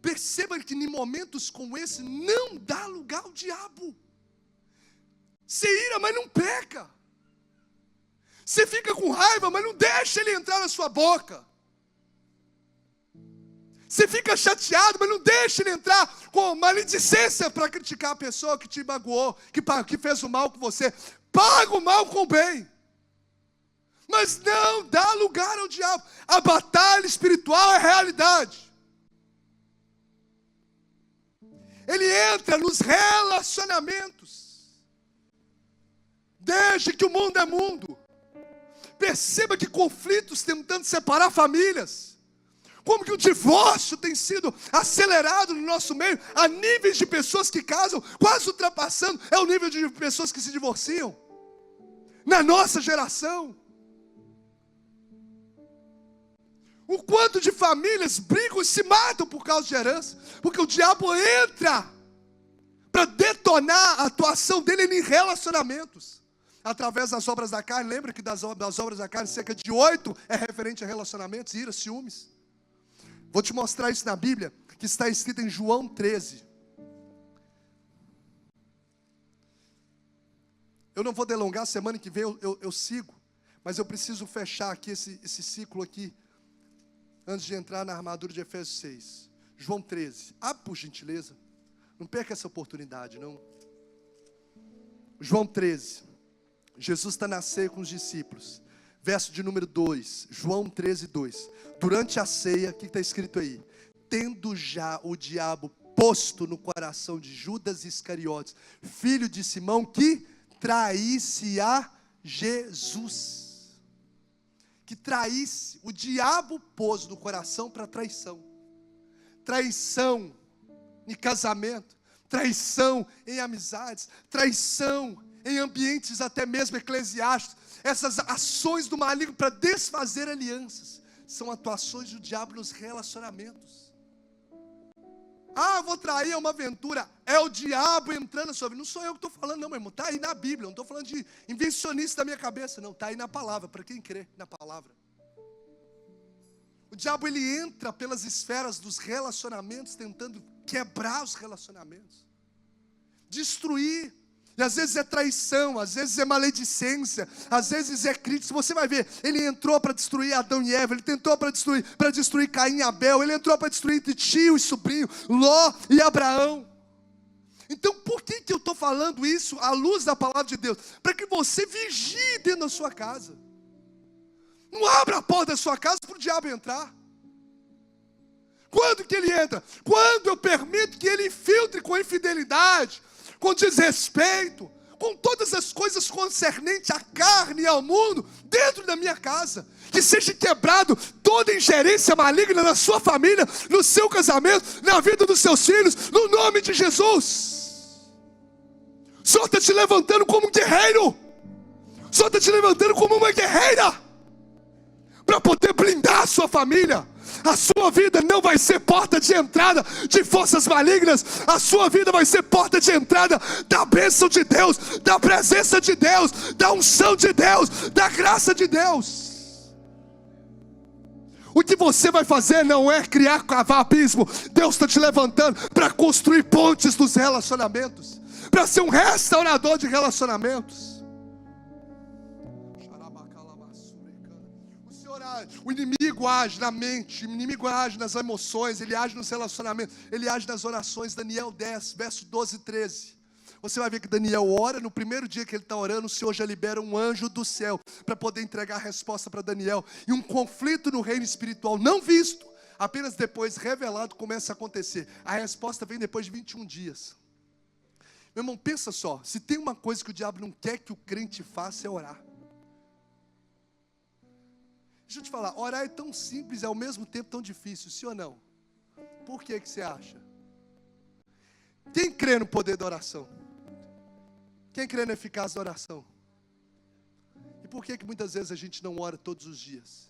perceba que em momentos como esse não dá lugar ao diabo. Você ira, mas não peca. Você fica com raiva, mas não deixa ele entrar na sua boca. Você fica chateado, mas não deixa ele entrar com maledicência para criticar a pessoa que te magoou, que fez o mal com você. Paga o mal com o bem. Mas não dá lugar ao diabo. A batalha espiritual é realidade. Ele entra nos relacionamentos. Desde que o mundo é mundo. Perceba que conflitos tentando separar famílias. Como que o divórcio tem sido acelerado no nosso meio, a níveis de pessoas que casam, quase ultrapassando o nível de pessoas que se divorciam. Na nossa geração. O quanto de famílias brigam e se matam por causa de herança. Porque o diabo entra para detonar a atuação dele em relacionamentos. Através das obras da carne, lembra que das obras da carne, cerca de 8 é referente a relacionamentos, ira, ciúmes. Vou te mostrar isso na Bíblia, que está escrito em João 13. Eu não vou delongar, semana que vem eu sigo, mas eu preciso fechar aqui esse ciclo aqui, antes de entrar na armadura de Efésios 6. João 13, por gentileza, não perca essa oportunidade, não. João 13, Jesus está na ceia com os discípulos, verso de número 2, João 13, 2. Durante a ceia, o que está escrito aí? Tendo já o diabo posto no coração de Judas Iscariotes, filho de Simão, que traísse a Jesus. Que traísse, o diabo pôs no coração para traição. Traição em casamento, traição em amizades, traição em ambientes até mesmo eclesiásticos. Essas ações do maligno para desfazer alianças são atuações do diabo nos relacionamentos. Vou trair, é uma aventura. É o diabo entrando na sua vida. Não sou eu que estou falando, não, meu irmão. Está aí na Bíblia. Não estou falando de invencionista da minha cabeça, não. Está aí na palavra, para quem crê na palavra. O diabo, ele entra pelas esferas dos relacionamentos, tentando quebrar os relacionamentos, destruir. E às vezes é traição, às vezes é maledicência, às vezes é crítica. Você vai ver, ele entrou para destruir Adão e Eva, ele tentou para destruir Caim e Abel, ele entrou para destruir tio e sobrinho, Ló e Abraão. Então por que eu estou falando isso à luz da palavra de Deus? Para que você vigie dentro da sua casa. Não abra a porta da sua casa para o diabo entrar. Quando que ele entra? Quando eu permito que ele infiltre com infidelidade, com desrespeito, com todas as coisas concernentes à carne e ao mundo, dentro da minha casa. Que seja quebrado toda ingerência maligna na sua família, no seu casamento, na vida dos seus filhos, no nome de Jesus. O Senhor está te levantando como um guerreiro. O Senhor está te levantando como uma guerreira, para poder blindar a sua família. A sua vida não vai ser porta de entrada de forças malignas. A sua vida vai ser porta de entrada da bênção de Deus, da presença de Deus, da unção de Deus, da graça de Deus. O que você vai fazer não é cavar abismo. Deus está te levantando para construir pontes dos relacionamentos, para ser um restaurador de relacionamentos. O inimigo age na mente, o inimigo age nas emoções, ele age nos relacionamentos, ele age nas orações. Daniel 10, verso 12 e 13. Você vai ver que Daniel ora, no primeiro dia que ele está orando, o Senhor já libera um anjo do céu para poder entregar a resposta para Daniel. E um conflito no reino espiritual não visto, apenas depois revelado, começa a acontecer. A resposta vem depois de 21 dias. Meu irmão, pensa só, se tem uma coisa que o diabo não quer que o crente faça, é orar. Deixa eu te falar, orar é tão simples e ao mesmo tempo tão difícil, sim ou não? Por que você acha? Quem crê no poder da oração? Quem crê na eficácia da oração? E por que muitas vezes a gente não ora todos os dias?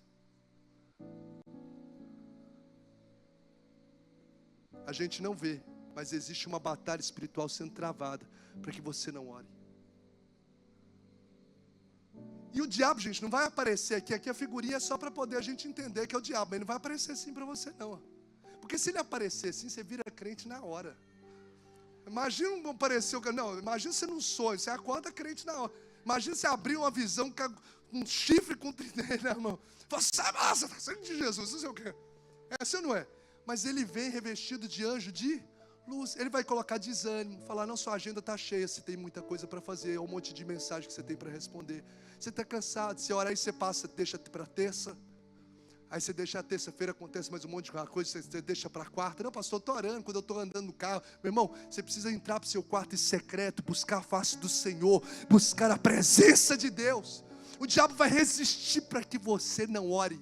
A gente não vê, mas existe uma batalha espiritual sendo travada para que você não ore. E o diabo, gente, não vai aparecer aqui. Aqui a figurinha é só para poder a gente entender que é o diabo. Mas ele não vai aparecer assim para você, não. Porque se ele aparecer assim, você vira crente na hora. Imagina aparecer, não, imagina você num sonho, você acorda crente na hora. Imagina você abrir uma visão com um chifre com tridente na mão. Fala, você está saindo de Jesus, não sei o quê. É assim ou não é? Mas ele vem revestido de anjo de luz. Ele vai colocar desânimo, falar, não, sua agenda está cheia, você tem muita coisa para fazer, um monte de mensagem que você tem para responder. Você está cansado, você ora aí, você passa, deixa para terça. Aí você deixa a terça-feira, acontece mais um monte de coisa, você deixa para a quarta. Não, pastor, eu estou orando, quando eu estou andando no carro. Meu irmão, você precisa entrar para o seu quarto em secreto, buscar a face do Senhor, buscar a presença de Deus. O diabo vai resistir para que você não ore.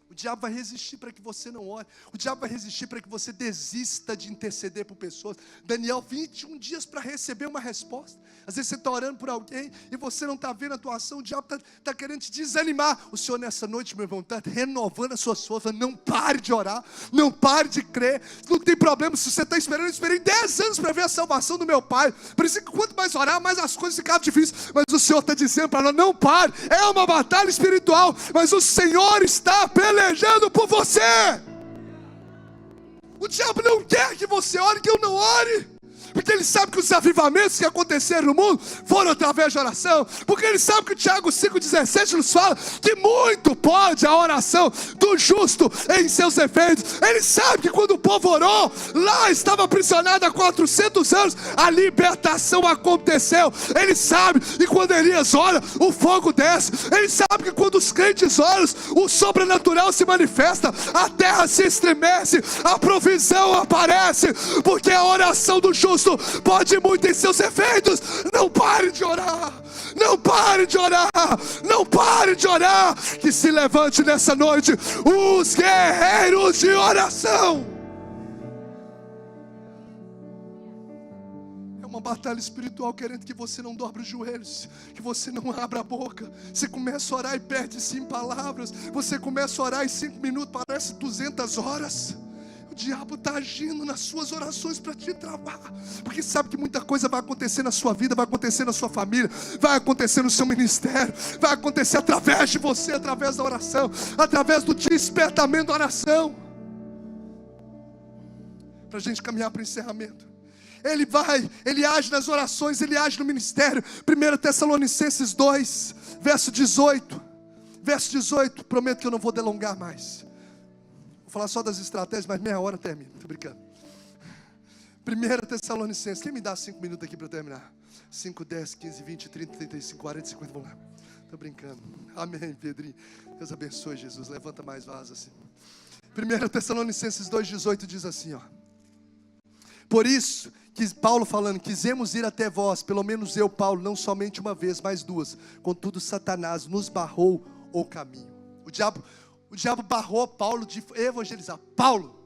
O diabo vai resistir para que você não ore. O diabo vai resistir para que você desista de interceder por pessoas. Daniel, 21 dias para receber uma resposta. Às vezes você está orando por alguém e você não está vendo a tua ação. O diabo está querendo te desanimar. O Senhor nessa noite, meu irmão, está renovando as suas forças. Não pare de orar, não pare de crer. Não tem problema se você está esperando. Eu esperei 10 anos para ver a salvação do meu pai. Por isso que quanto mais orar, mais as coisas ficavam difíceis. Mas o Senhor está dizendo para nós, não pare. É uma batalha espiritual, mas o Senhor está pelejando por você. O diabo não quer que você ore, que eu não ore, porque ele sabe que os avivamentos que aconteceram no mundo foram através de oração, porque ele sabe que o Tiago 5,17 nos fala que muito pode a oração do justo em seus efeitos. Ele sabe que quando o povo orou, lá estava aprisionado há 400 anos, a libertação aconteceu. Ele sabe, e quando Elias ora, o fogo desce. Ele sabe que quando os crentes oram, o sobrenatural se manifesta, a terra se estremece, a provisão aparece, porque a oração do justo pode muito em seus efeitos. Não pare de orar, não pare de orar, não pare de orar. Que se levante nessa noite os guerreiros de oração. É uma batalha espiritual querendo que você não dobre os joelhos, que você não abra a boca. Você começa a orar e perde-se em palavras. Você começa a orar e 5 minutos parece 200 horas. O diabo está agindo nas suas orações para te travar, porque sabe que muita coisa vai acontecer na sua vida, vai acontecer na sua família, vai acontecer no seu ministério, vai acontecer através de você, através da oração, através do despertamento da oração. Para a gente caminhar para o encerramento, ele age nas orações, ele age no ministério. 1 Tessalonicenses 2, verso 18, prometo que eu não vou delongar mais. Vou falar só das estratégias, mas meia hora termina. Estou brincando. 1 Tessalonicenses. Quem me dá 5 minutos aqui para terminar? 5, 10, 15, 20, 30, 35, 40, 50. Vamos lá. Estou brincando. Amém, Pedrinho. Deus abençoe, Jesus. Levanta mais vaso assim. 1 Tessalonicenses 2,18 diz assim, ó. Por isso, que Paulo falando, quisemos ir até vós, pelo menos eu, Paulo, não somente uma vez, mas 2. Contudo, Satanás nos barrou o caminho. O diabo barrou Paulo de evangelizar. Paulo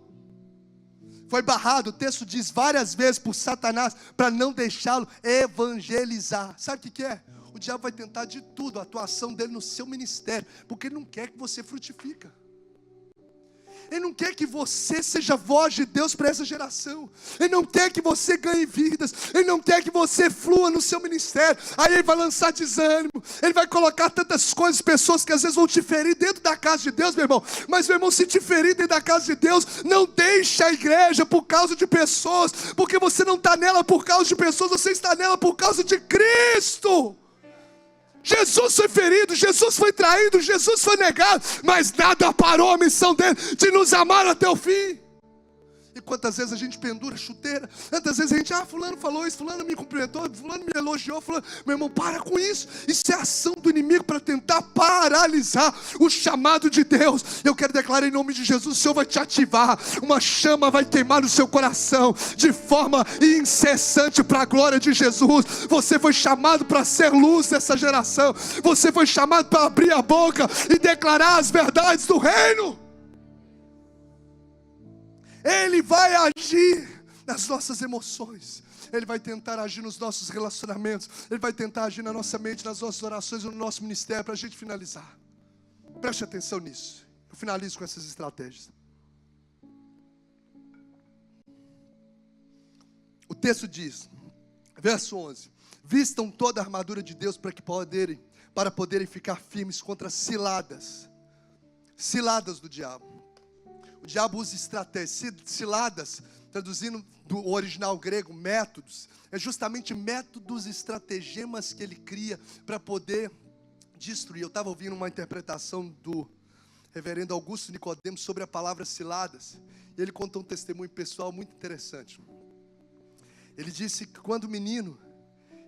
foi barrado, o texto diz várias vezes por Satanás, para não deixá-lo evangelizar. Sabe o que é? O diabo vai tentar de tudo, a atuação dele no seu ministério, porque ele não quer que você frutifique. Ele não quer que você seja voz de Deus para essa geração. Ele não quer que você ganhe vidas. Ele não quer que você flua no seu ministério. Aí ele vai lançar desânimo. Ele vai colocar tantas coisas, pessoas que às vezes vão te ferir dentro da casa de Deus, meu irmão. Mas, meu irmão, se te ferir dentro da casa de Deus, não deixe a igreja por causa de pessoas. Porque você não está nela por causa de pessoas, você está nela por causa de Cristo. Jesus foi ferido, Jesus foi traído, Jesus foi negado, mas nada parou a missão dele de nos amar até o fim. E quantas vezes a gente pendura chuteira, quantas vezes a gente, fulano falou isso, fulano me cumprimentou, fulano me elogiou, fulano, meu irmão, para com isso. Isso é ação do inimigo para tentar paralisar o chamado de Deus. Eu quero declarar em nome de Jesus, o Senhor vai te ativar, uma chama vai queimar no seu coração, de forma incessante para a glória de Jesus. Você foi chamado para ser luz dessa geração, você foi chamado para abrir a boca e declarar as verdades do reino. Ele vai agir nas nossas emoções. Ele vai tentar agir nos nossos relacionamentos. Ele vai tentar agir na nossa mente, nas nossas orações, no nosso ministério, para a gente finalizar. Preste atenção nisso. Eu finalizo com essas estratégias. O texto diz, verso 11: vistam toda a armadura de Deus para poderem ficar firmes contra ciladas do diabo. O diabo usa estratégias, ciladas, traduzindo do original grego, métodos. É justamente métodos, estratagemas que ele cria para poder destruir. Eu estava ouvindo uma interpretação do reverendo Augusto Nicodemos sobre a palavra ciladas. E ele contou um testemunho pessoal muito interessante. Ele disse que quando menino,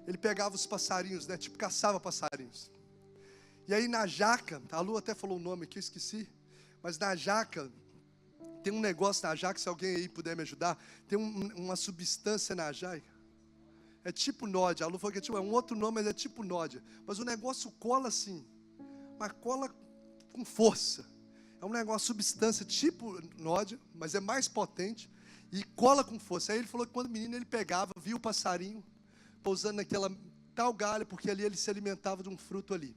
ele pegava os passarinhos, né, tipo caçava passarinhos. E aí na jaca, a Lu até falou o nome aqui, eu esqueci. Mas na jaca, tem um negócio na jaca, se alguém aí puder me ajudar. Tem uma substância na jaca. É tipo nódia. A Lu falou que é um outro nome, mas é tipo nódia. Mas o negócio cola assim. Mas cola com força. É um negócio, substância tipo nódia, mas é mais potente e cola com força. Aí ele falou que quando menino ele pegava, via o passarinho pousando naquela tal galha, porque ali ele se alimentava de um fruto ali.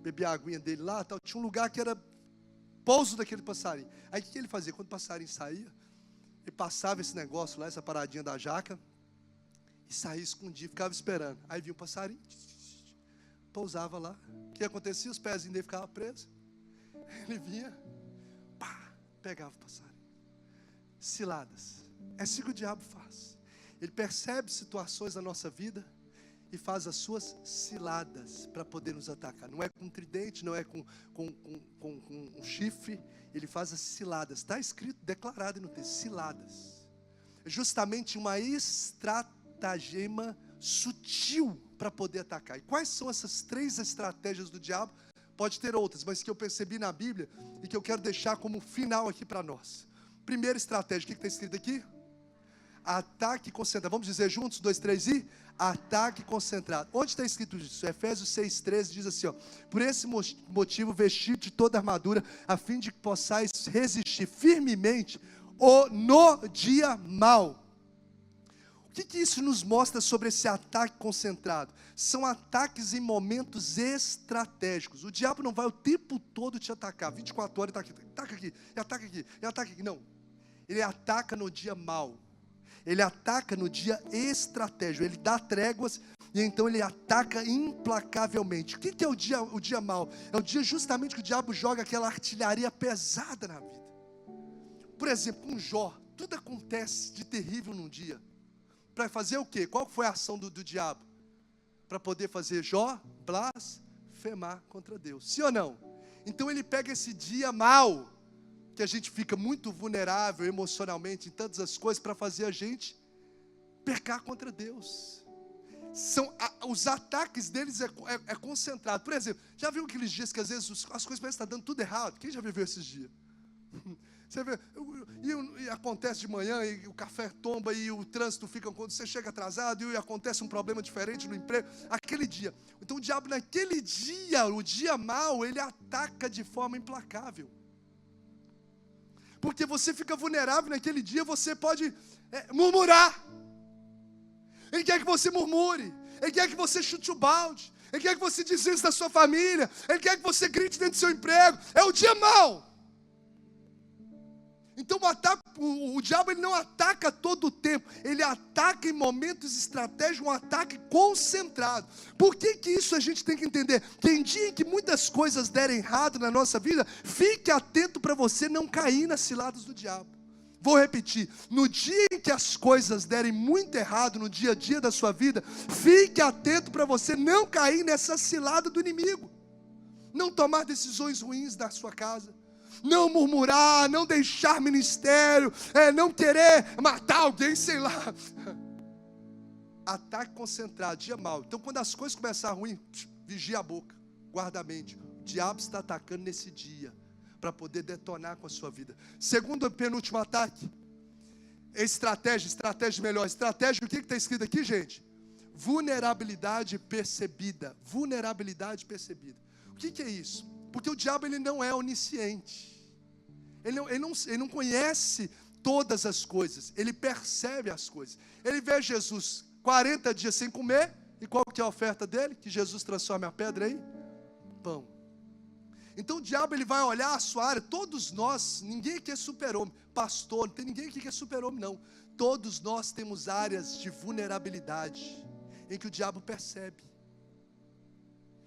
Bebia a aguinha dele lá, tal. Tinha um lugar que era pouso daquele passarinho. Aí o que ele fazia? Quando o passarinho saía, ele passava esse negócio lá, essa paradinha da jaca, e saía escondido, ficava esperando. Aí vinha o passarinho, pousava lá. O que acontecia? Os pezinhos dele ficavam presos. Ele vinha, pá, pegava o passarinho. Ciladas. É assim que o diabo faz. Ele percebe situações na nossa vida e faz as suas ciladas para poder nos atacar. Não é com tridente, não é com um chifre. Ele faz as ciladas. Está escrito, declarado no texto, ciladas. É justamente uma estratagema sutil para poder atacar. E quais são essas 3 estratégias do diabo? Pode ter outras, mas que eu percebi na Bíblia e que eu quero deixar como final aqui para nós. Primeira estratégia, o que está escrito aqui? Ataque concentrado. Vamos dizer juntos? 2, 3 e... Ataque concentrado. Onde está escrito isso? Efésios 6,13 diz assim, ó: por esse motivo, vestido de toda a armadura, a fim de que possais resistir firmemente no dia mau. O que isso nos mostra sobre esse ataque concentrado? São ataques em momentos estratégicos. O diabo não vai o tempo todo te atacar, 24 horas, ataca aqui, e ataca aqui, e ataca aqui. Não. Ele ataca no dia mau. Ele ataca no dia estratégico. Ele dá tréguas e então ele ataca implacavelmente. O que é o dia mau? É o dia justamente que o diabo joga aquela artilharia pesada na vida. Por exemplo, com Jó, tudo acontece de terrível num dia. Para fazer o quê? Qual foi a ação do diabo? Para poder fazer Jó blasfemar contra Deus. Sim ou não? Então ele pega esse dia mau, que a gente fica muito vulnerável emocionalmente em tantas as coisas, para fazer a gente pecar contra Deus. Os ataques deles é concentrado. Por exemplo, já viu aqueles dias que às vezes as coisas parecem estar dando tudo errado? Quem já viveu esses dias? Você vê, e acontece de manhã, e o café tomba, e o trânsito fica, quando você chega atrasado, e acontece um problema diferente no emprego, aquele dia. Então o diabo naquele dia, o dia mau, ele ataca de forma implacável. Porque você fica vulnerável naquele dia, você pode murmurar. Ele quer que você murmure. Ele quer que você chute o balde. Ele quer que você desista da sua família. Ele quer que você grite dentro do seu emprego. É o dia mau. Então o diabo ele não ataca todo o tempo. Ele ataca em momentos estratégicos, um ataque concentrado. Por que isso a gente tem que entender? Que em dia em que muitas coisas derem errado na nossa vida, fique atento para você não cair nas ciladas do diabo. Vou repetir, no dia em que as coisas derem muito errado no dia a dia da sua vida, fique atento para você não cair nessa cilada do inimigo. Não tomar decisões ruins na sua casa. Não murmurar, não deixar ministério, não querer matar alguém, sei lá. Ataque concentrado, dia mau. Então quando as coisas começarem ruim, vigia a boca, guarda a mente. O diabo está atacando nesse dia, para poder detonar com a sua vida. Segundo e penúltimo ataque, estratégia melhor. Estratégia, o que está escrito aqui, gente? Vulnerabilidade percebida. Vulnerabilidade percebida. O que é isso? Porque o diabo ele não é onisciente. Ele não conhece todas as coisas. Ele percebe as coisas. Ele vê Jesus 40 dias sem comer. E qual que é a oferta dele? Que Jesus transforme a pedra em pão. Então o diabo ele vai olhar a sua área. Todos nós, ninguém aqui é super-homem. Pastor, não tem ninguém aqui que é super-homem, não. Todos nós temos áreas de vulnerabilidade em que o diabo percebe.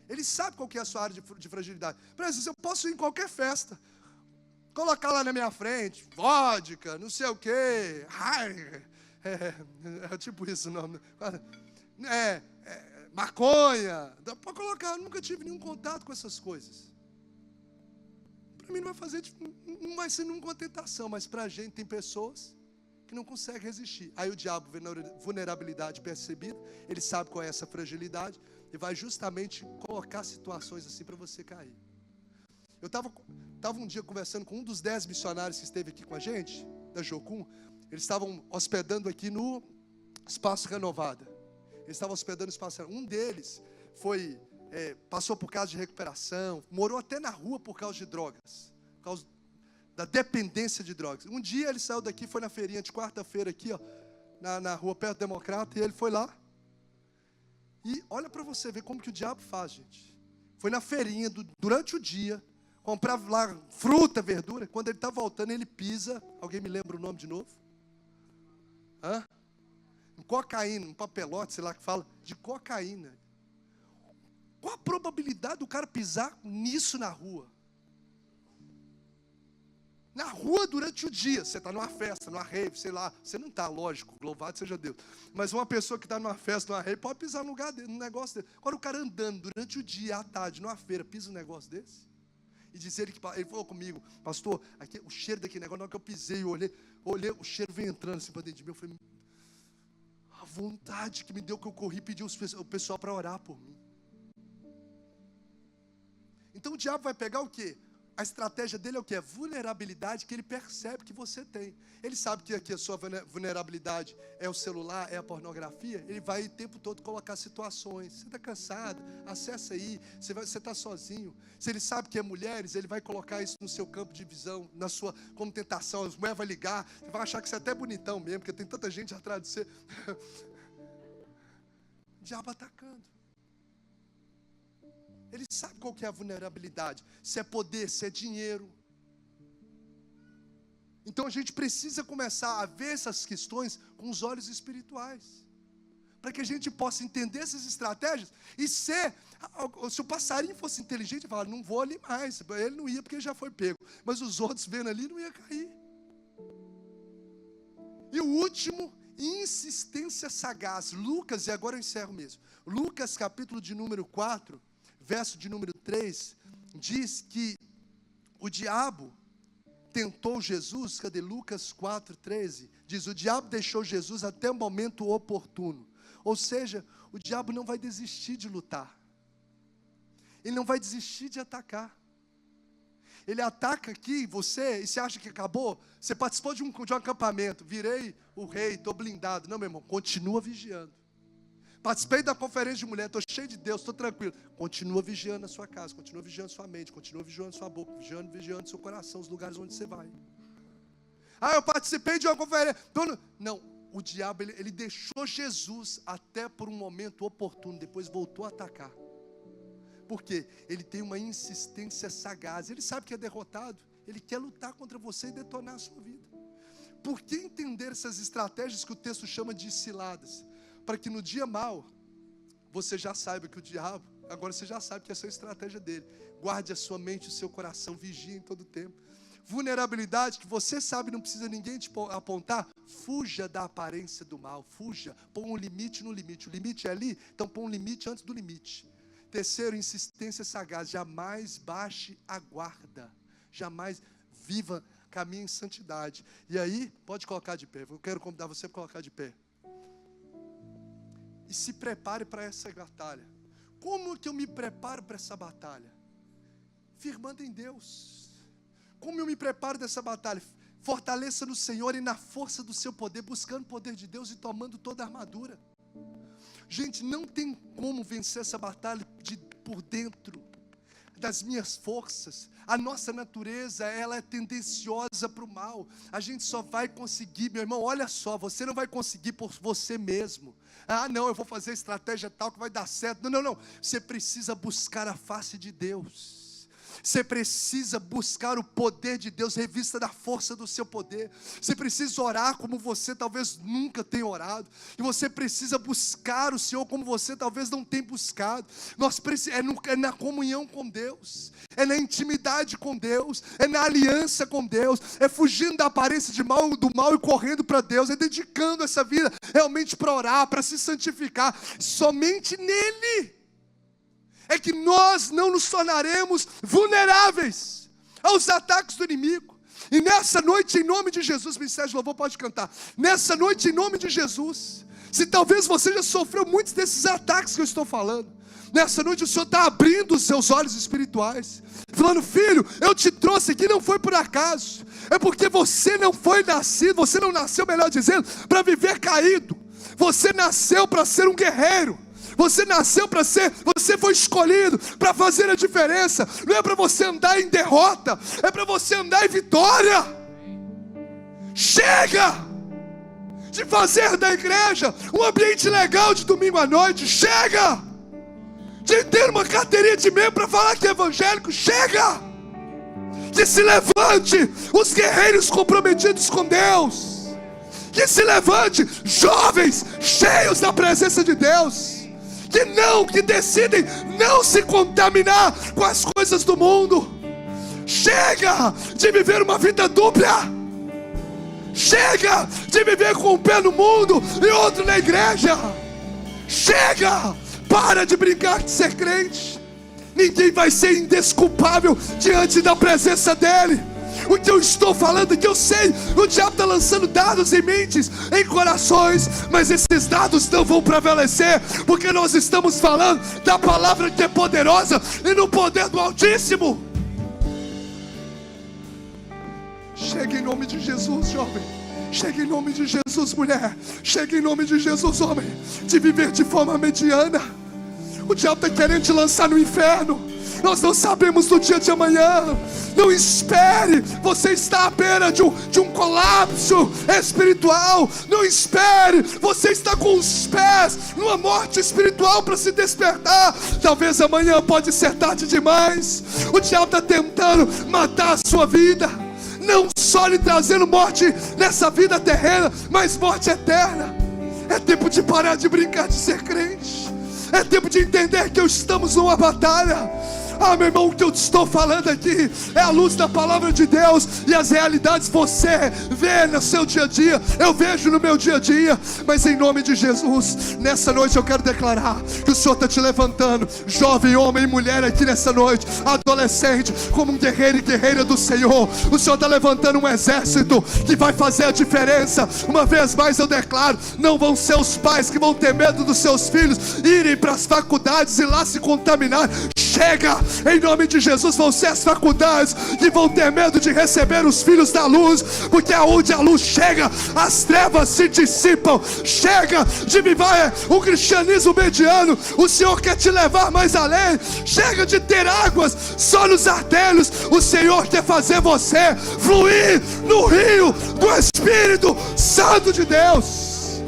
Ele sabe qual que é a sua área de fragilidade. Por exemplo, eu posso ir em qualquer festa, colocar lá na minha frente, vodka, não sei o quê, é tipo isso o nome, maconha, pode colocar, eu nunca tive nenhum contato com essas coisas. Para mim não vai ser nenhuma tentação, mas para a gente tem pessoas que não conseguem resistir. Aí o diabo vê na vulnerabilidade percebida, ele sabe qual é essa fragilidade, e vai justamente colocar situações assim para você cair. Eu estava um dia conversando com um dos 10 missionários que esteve aqui com a gente, da Jocum. Eles estavam hospedando aqui no Espaço Renovada. Eles estavam hospedando no Espaço Renovada. Um deles passou por causa de recuperação, morou até na rua por causa de drogas. da dependência de drogas. Um dia ele saiu daqui, foi na feirinha de quarta-feira aqui, ó, na rua perto do Democrata, e ele foi lá. E olha para você ver como que o diabo faz, gente. Foi na feirinha, durante o dia, comprava lá fruta, verdura. Quando ele está voltando, ele pisa. Alguém me lembra o nome de novo? Cocaína, um papelote, sei lá que fala, de cocaína. Qual a probabilidade do cara pisar nisso na rua? Na rua durante o dia, você está numa festa, numa rave, sei lá, você não está, lógico, louvado seja Deus. Mas uma pessoa que está numa festa, numa rave, pode pisar num negócio desse. Agora o cara andando durante o dia, à tarde, numa feira, pisa um negócio desse. E dizer que ele falou comigo, pastor, aqui, o cheiro daquele negócio, na hora que eu pisei, eu olhei, o cheiro veio entrando assim para dentro de mim, eu falei, a vontade que me deu que eu corri e pedi o pessoal para orar por mim. Então o diabo vai pegar o quê? A estratégia dele é o quê? A vulnerabilidade que ele percebe que você tem. Ele sabe que aqui a sua vulnerabilidade é o celular, é a pornografia. Ele vai o tempo todo colocar situações. Você está cansado? Acessa aí. Você está sozinho. Se ele sabe que é mulheres, ele vai colocar isso no seu campo de visão, na sua, como tentação. As mulheres vão ligar, você vai achar que você é até bonitão mesmo, porque tem tanta gente atrás de você. O diabo atacando. Ele sabe qual que é a vulnerabilidade. Se é poder, se é dinheiro. Então a gente precisa começar a ver essas questões com os olhos espirituais. Para que a gente possa entender essas estratégias e ser... Se o passarinho fosse inteligente, ele falava, não vou ali mais. Ele não ia porque ele já foi pego. Mas os outros vendo ali não ia cair. E o último, insistência sagaz. Lucas, e agora eu encerro mesmo. Lucas capítulo de número 4... verso de número 3, diz que o diabo tentou Jesus, cadê Lucas 4,13? Diz, o diabo deixou Jesus até o momento oportuno. Ou seja, o diabo não vai desistir de lutar. Ele não vai desistir de atacar. Ele ataca aqui você, e você acha que acabou? Você participou de um acampamento, virei o rei, estou blindado. Não, meu irmão, continua vigiando. Participei da conferência de mulher, estou cheio de Deus, estou tranquilo. Continua vigiando a sua casa, continua vigiando a sua mente, continua vigiando a sua boca, vigiando o seu coração, os lugares onde você vai. Eu participei de uma conferência. Não, o diabo, ele deixou Jesus até por um momento oportuno, depois voltou a atacar. Por quê? Ele tem uma insistência sagaz, ele sabe que é derrotado, ele quer lutar contra você e detonar a sua vida. Por que entender essas estratégias que o texto chama de ciladas? Para que no dia mau, você já saiba que o diabo, agora você já sabe que essa é a estratégia dele. Guarde a sua mente e o seu coração, vigie em todo tempo. Vulnerabilidade que você sabe, não precisa ninguém te apontar. Fuja da aparência do mal, fuja. Põe um limite no limite. O limite é ali, então põe um limite antes do limite. Terceiro, insistência sagaz. Jamais baixe a guarda. Jamais viva, caminhe em santidade. E aí, pode colocar de pé. Eu quero convidar você para colocar de pé. E se prepare para essa batalha. Como que eu me preparo para essa batalha? Firmando em Deus. Como eu me preparo dessa batalha? Fortaleça no Senhor e na força do seu poder, buscando o poder de Deus e tomando toda a armadura. Gente, não tem como vencer essa batalha por dentro das minhas forças. A nossa natureza, ela é tendenciosa para o mal. A gente só vai conseguir, meu irmão, olha só, você não vai conseguir por você mesmo. Não, eu vou fazer estratégia tal que vai dar certo. Não. Você precisa buscar a face de Deus. Você precisa buscar o poder de Deus, revista da força do seu poder. Você precisa orar como você talvez nunca tenha orado. E você precisa buscar o Senhor como você talvez não tenha buscado. É na comunhão com Deus, é na intimidade com Deus, é na aliança com Deus, é fugindo da aparência do mal e correndo para Deus, é dedicando essa vida realmente para orar, para se santificar. Somente nele é que nós não nos tornaremos vulneráveis aos ataques do inimigo. E nessa noite, em nome de Jesus, Ministério de Louvor pode cantar. Nessa noite, em nome de Jesus, se talvez você já sofreu muitos desses ataques que eu estou falando, nessa noite o Senhor está abrindo os seus olhos espirituais, falando, filho, eu te trouxe aqui, não foi por acaso, é porque você não foi nascido, você não nasceu, melhor dizendo, para viver caído. Você nasceu para ser um guerreiro. Você nasceu para ser, você foi escolhido para fazer a diferença. Não é para você andar em derrota, é para você andar em vitória. Chega de fazer da igreja um ambiente legal de domingo à noite. Chega de ter uma carteirinha de membro para falar que é evangélico. Chega. Que se levante os guerreiros comprometidos com Deus. Que se levante jovens cheios da presença de Deus. Que decidem não se contaminar com as coisas do mundo. Chega de viver uma vida dupla. Chega de viver com um pé no mundo e outro na igreja. Chega. Para de brincar de ser crente. Ninguém vai ser indesculpável diante da presença dele. O que eu estou falando, que eu sei, o diabo está lançando dados em mentes, em corações, mas esses dados não vão prevalecer, porque nós estamos falando da palavra que é poderosa e no poder do Altíssimo. Chega em nome de Jesus, jovem. Chega em nome de Jesus, mulher. Chega em nome de Jesus, homem. De viver de forma mediana. O diabo está querendo te lançar no inferno. Nós não sabemos do dia de amanhã. Não espere. Você está à beira de um colapso espiritual. Não espere. Você está com os pés numa morte espiritual para se despertar. Talvez amanhã pode ser tarde demais. O diabo está tentando matar a sua vida, não só lhe trazendo morte nessa vida terrena, mas morte eterna. É tempo de parar de brincar de ser crente. É tempo de entender que estamos numa batalha. Ah, meu irmão, o que eu te estou falando aqui é a luz da palavra de Deus. E as realidades você vê no seu dia a dia, eu vejo no meu dia a dia. Mas em nome de Jesus, nessa noite eu quero declarar que o Senhor está te levantando, jovem, homem e mulher aqui nessa noite, adolescente, como um guerreiro e guerreira do Senhor. O Senhor está levantando um exército que vai fazer a diferença. Uma vez mais eu declaro, não vão ser os pais que vão ter medo dos seus filhos irem para as faculdades e lá se contaminar. Chega, em nome de Jesus, vão ser as faculdades que vão ter medo de receber os filhos da luz, porque aonde a luz chega, as trevas se dissipam. Chega de viver um cristianismo mediano. O Senhor quer te levar mais além. Chega de ter águas só nos artelhos. O Senhor quer fazer você fluir no rio do Espírito Santo de Deus.